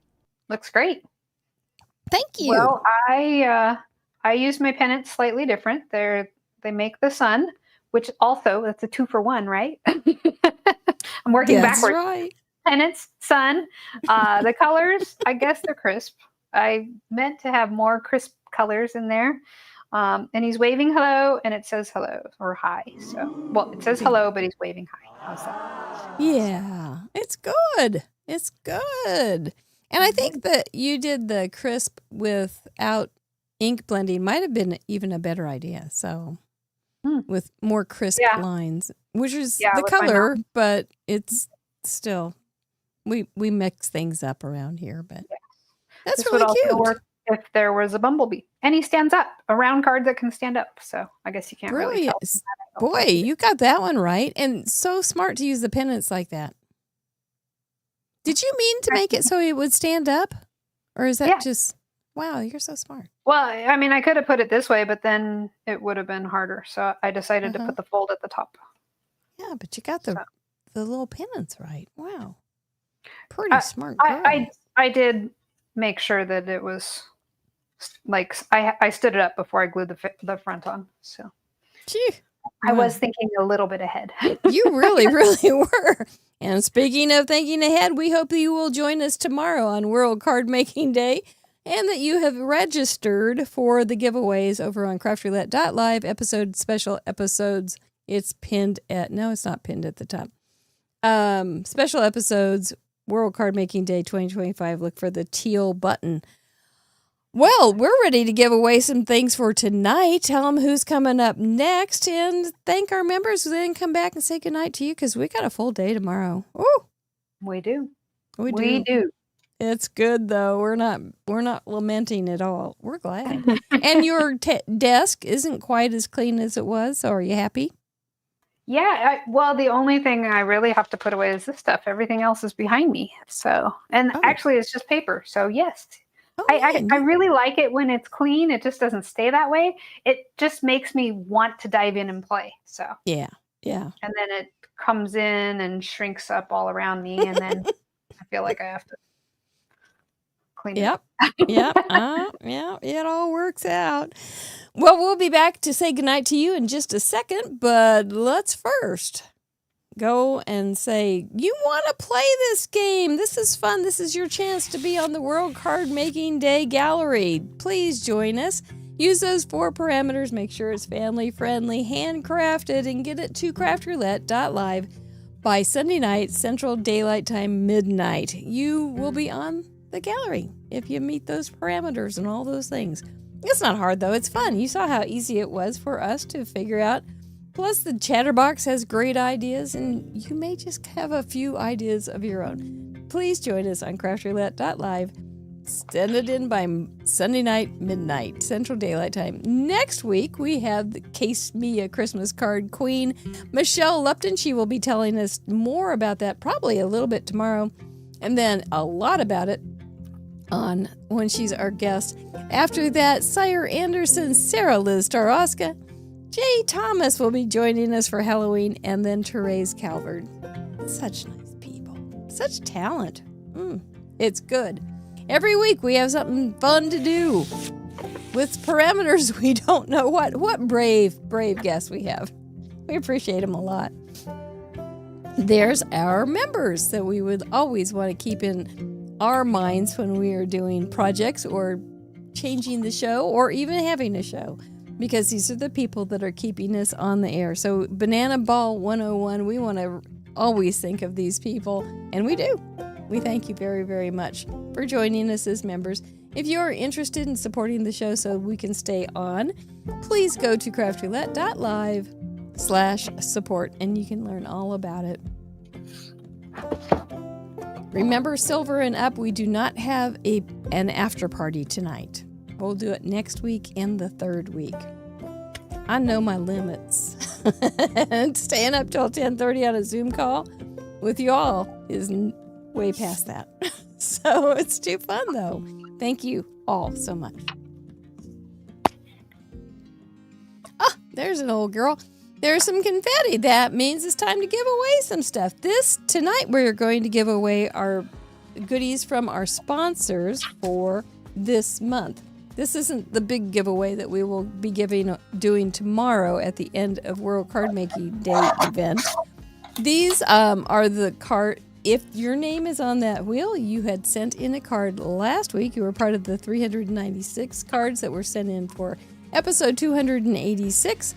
Looks great. Thank you. Well, I use my pennants slightly different. They make the sun, which also, that's a 2-for-1, right? I'm working backwards. That's right. Pennants, sun. The colors, I guess they're crisp. I meant to have more crisp colors in there. And he's waving hello, and it says hello or hi. So, it says hello, but he's waving hi. How's that? Yeah, it's good. It's good. And I think that you did the crisp without ink blending might have been even a better idea. So, with more crisp lines, which is the color, but it's still... We mix things up around here, but that's this really would cute. Also work if there was a bumblebee, and he stands up, a round card that can stand up. So I guess you can't really tell. Boy, you got that one right, and so smart to use the pennants like that. Did you mean to make it so it would stand up, or is that just wow? You're so smart. Well, I mean, I could have put it this way, but then it would have been harder. So I decided to put the fold at the top. Yeah, but you got the little pennants right. Wow. Pretty smart girl. I did make sure that it was like I stood it up before I glued the front on. So Gee. I was thinking a little bit ahead. You really, really were. And speaking of thinking ahead, we hope that you will join us tomorrow on World Card Making Day and that you have registered for the giveaways over on craftroulette.live special episodes. It's pinned at, no, it's not pinned at the top. Special episodes, World Card Making Day 2025. Look for the teal button. Well, we're ready to give away some things for tonight. Tell them who's coming up next and thank our members who then come back and say goodnight to you because we got a full day tomorrow. Ooh, We do. we We do. It's good though. We're not lamenting at all. We're glad. And your desk isn't quite as clean as it was. So are you happy? Yeah. Well, the only thing I really have to put away is this stuff. Everything else is behind me. So, and actually, it's just paper. So yes. Oh, I really like it when it's clean. It just doesn't stay that way. It just makes me want to dive in and play. So yeah. And then it comes in and shrinks up all around me, and then I feel like I have to clean it. Yep. Yeah, it all works out. Well, we'll be back to say goodnight to you in just a second, but let's first go and say, you want to play this game. This is fun. This is your chance to be on the World Card Making Day Gallery. Please join us. Use those 4 parameters. Make sure it's family friendly, handcrafted, and get it to craftroulette.live by Sunday night, Central Daylight Time, midnight. You will be on the gallery if you meet those parameters and all those things. It's not hard, though. It's fun. You saw how easy it was for us to figure out. Plus, the Chatterbox has great ideas, and you may just have a few ideas of your own. Please join us on craftroulette.live. Send it in by Sunday night, midnight, Central Daylight Time. Next week, we have the Case Me a Christmas Card Queen, Michelle Lupton. She will be telling us more about that, probably a little bit tomorrow, and then a lot about it on when she's our guest. After that, Sire Anderson, Sarah Liz Taroska, Jay Thomas will be joining us for Halloween, and then Therese Calvert. Such nice people. Such talent. It's good. Every week we have something fun to do. With parameters, we don't know what brave guests we have. We appreciate them a lot. There's our members that we would always want to keep in our minds when we are doing projects or changing the show or even having a show. Because these are the people that are keeping us on the air. So Banana Ball 101, we want to always think of these people, and we do. We thank you very, very much for joining us as members. If you are interested in supporting the show so we can stay on, please go to craftroulette.live/support, and you can learn all about it. Remember, silver and up, we do not have an after party tonight. We'll do it next week and the third week. I know my limits. And staying up till 10:30 on a Zoom call with you all is way past that. So it's too fun, though. Thank you all so much. Ah, there's an old girl. There's some confetti. That means it's time to give away some stuff. Tonight we're going to give away our goodies from our sponsors for this month. This isn't the big giveaway that we will be doing tomorrow at the end of World Card Making Day event. These are the card. If your name is on that wheel, you had sent in a card last week. You were part of the 396 cards that were sent in for episode 286.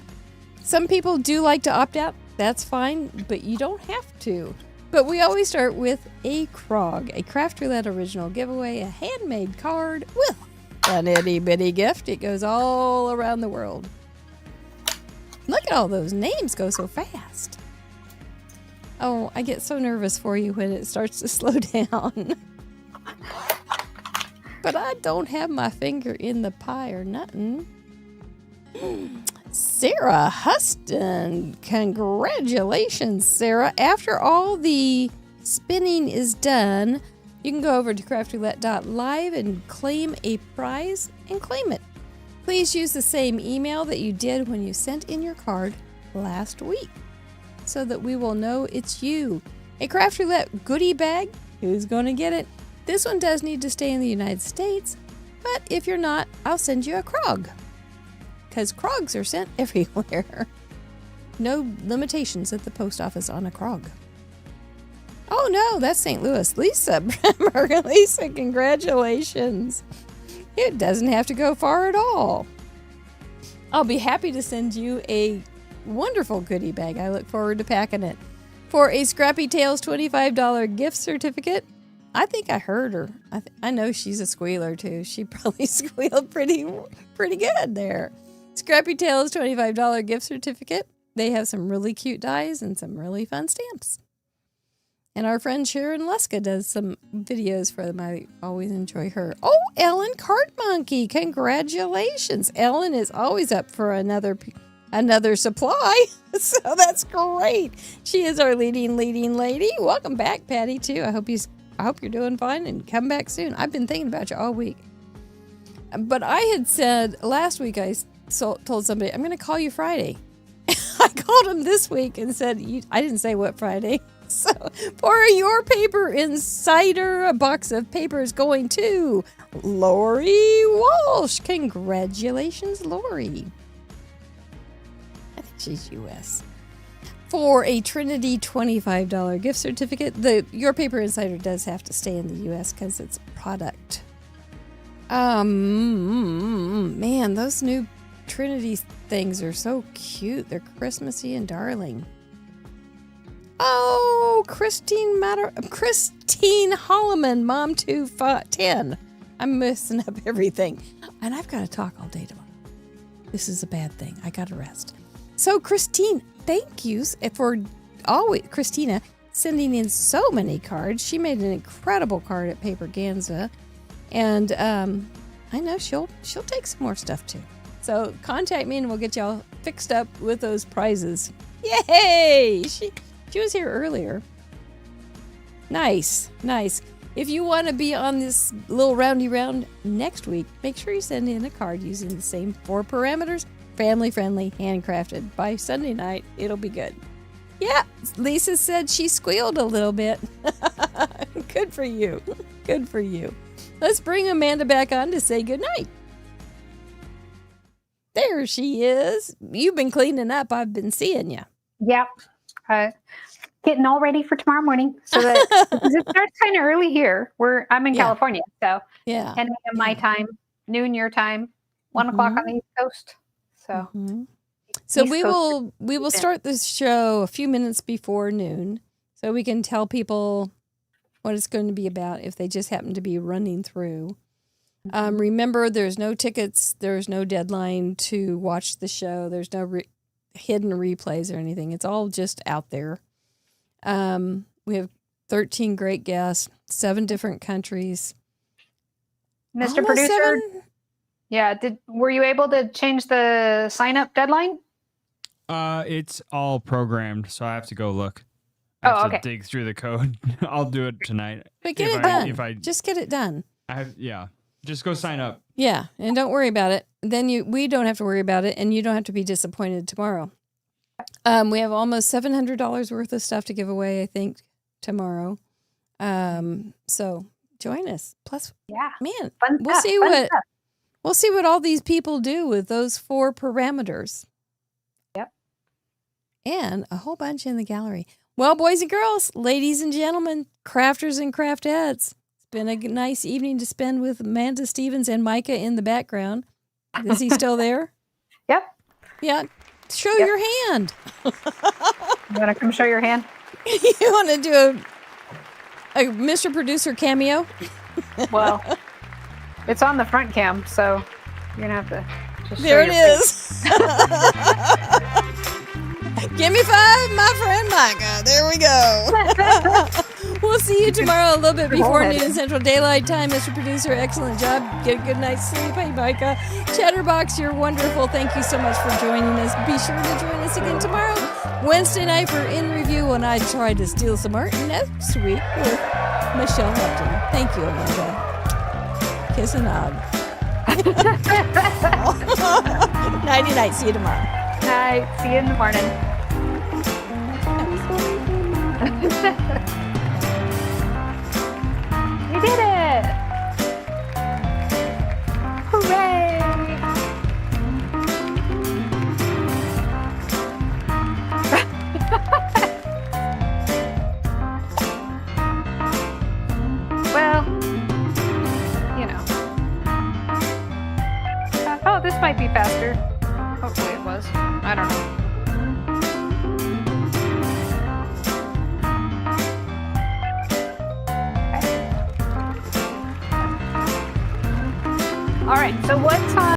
Some people do like to opt out. That's fine, but you don't have to. But we always start with a CROG, a Craft Roulette original giveaway, a handmade card with an itty-bitty gift. It goes all around the world. Look at all those names go so fast. Oh, I get so nervous for you when it starts to slow down. But I don't have my finger in the pie or nothing. Sarah Huston. Congratulations, Sarah. After all the spinning is done, you can go over to craftroulette.live and claim a prize and claim it. Please use the same email that you did when you sent in your card last week so that we will know it's you. A Craft Roulette goodie bag Who's going to get it? This one does need to stay in the United States, but if you're not, I'll send you a Krog. Because Krogs are sent everywhere. No limitations at the post office on a Krog. Oh no, that's St. Louis. Lisa Bremer. Lisa, congratulations. It doesn't have to go far at all. I'll be happy to send you a wonderful goodie bag. I look forward to packing it. For a Scrappy Tales $25 gift certificate, I think I heard her. I know she's a squealer too. She probably squealed pretty good there. Scrappy Tales $25 gift certificate. They have some really cute dies and some really fun stamps. And our friend Sharon Leska does some videos for them. I always enjoy her. Oh, Ellen Card Monkey. Congratulations. Ellen is always up for another supply. So that's great. She is our leading lady. Welcome back, Patty, too. I hope you're doing fine and come back soon. I've been thinking about you all week. But I had said last week, I told somebody, I'm going to call you Friday. I called him this week and said, I didn't say what Friday. So for your paper insider, a box of paper is going to Lori Walsh. Congratulations, Lori. I think she's U.S. For a Trinity $25 gift certificate, your paper insider does have to stay in the U.S. because it's a product. Man, those new Trinity things are so cute. They're Christmassy and darling. Oh, Christine Holloman, Mom 210. I'm messing up everything. And I've got to talk all day tomorrow. This is a bad thing. I got to rest. So, Christine, thank you for Christina sending in so many cards. She made an incredible card at Paper Ganza. And I know she'll take some more stuff too. So contact me and we'll get y'all fixed up with those prizes. Yay! She was here earlier. Nice. If you want to be on this little roundy round next week, make sure you send in a card using the same 4 parameters. Family friendly, handcrafted. By Sunday night, it'll be good. Yeah, Lisa said she squealed a little bit. Good for you. Let's bring Amanda back on to say goodnight. There she is. You've been cleaning up. I've been seeing you. Yep. Getting all ready for tomorrow morning. So that because it starts kind of early here. I'm in California, so 10 a.m. my time, noon your time, 1 o'clock on the East Coast. So, so we will start this show a few minutes before noon, so we can tell people what it's going to be about if they just happen to be running through. Remember, there's no tickets. There's no deadline to watch the show. There's no hidden replays or anything. It's all just out there. We have 13 great guests, 7 different countries. Mr. Producer, were you able to change the sign-up deadline? It's all programmed, so I have to go look. I have to dig through the code. I'll do it tonight. But get it done. Just get it done. Just go sign up. Yeah, and don't worry about it. Then we don't have to worry about it, and you don't have to be disappointed tomorrow. We have almost $700 worth of stuff to give away, I think, tomorrow. So join us. Plus, man, we'll see what all these people do with those 4 parameters. Yep. And a whole bunch in the gallery. Well, boys and girls, ladies and gentlemen, crafters and craftettes, it's been a nice evening to spend with Amanda Stevens and Micah in the background. Is he still there? Yep. Yeah. Show your hand. You want to come show your hand? You want to do a Mr. Producer cameo? Well, it's on the front cam, so you're going to have to just there it is. Give me 5, my friend Micah. There we go. We'll see you tomorrow a little bit before noon Central Daylight Time. Mr. Producer, excellent job. Get a good night's sleep. Hey, Micah. Chatterbox, you're wonderful. Thank you so much for joining us. Be sure to join us again tomorrow, Wednesday night, for In Review, when I try to steal some art next week with Michelle Lupton. Thank you, Amanda. Kiss and hug. Nighty night. See you tomorrow. Night. See you in the morning. I did it! Hooray! Well, you know. Oh, this might be faster. Hopefully it was. I don't know. Okay. All right, so what time?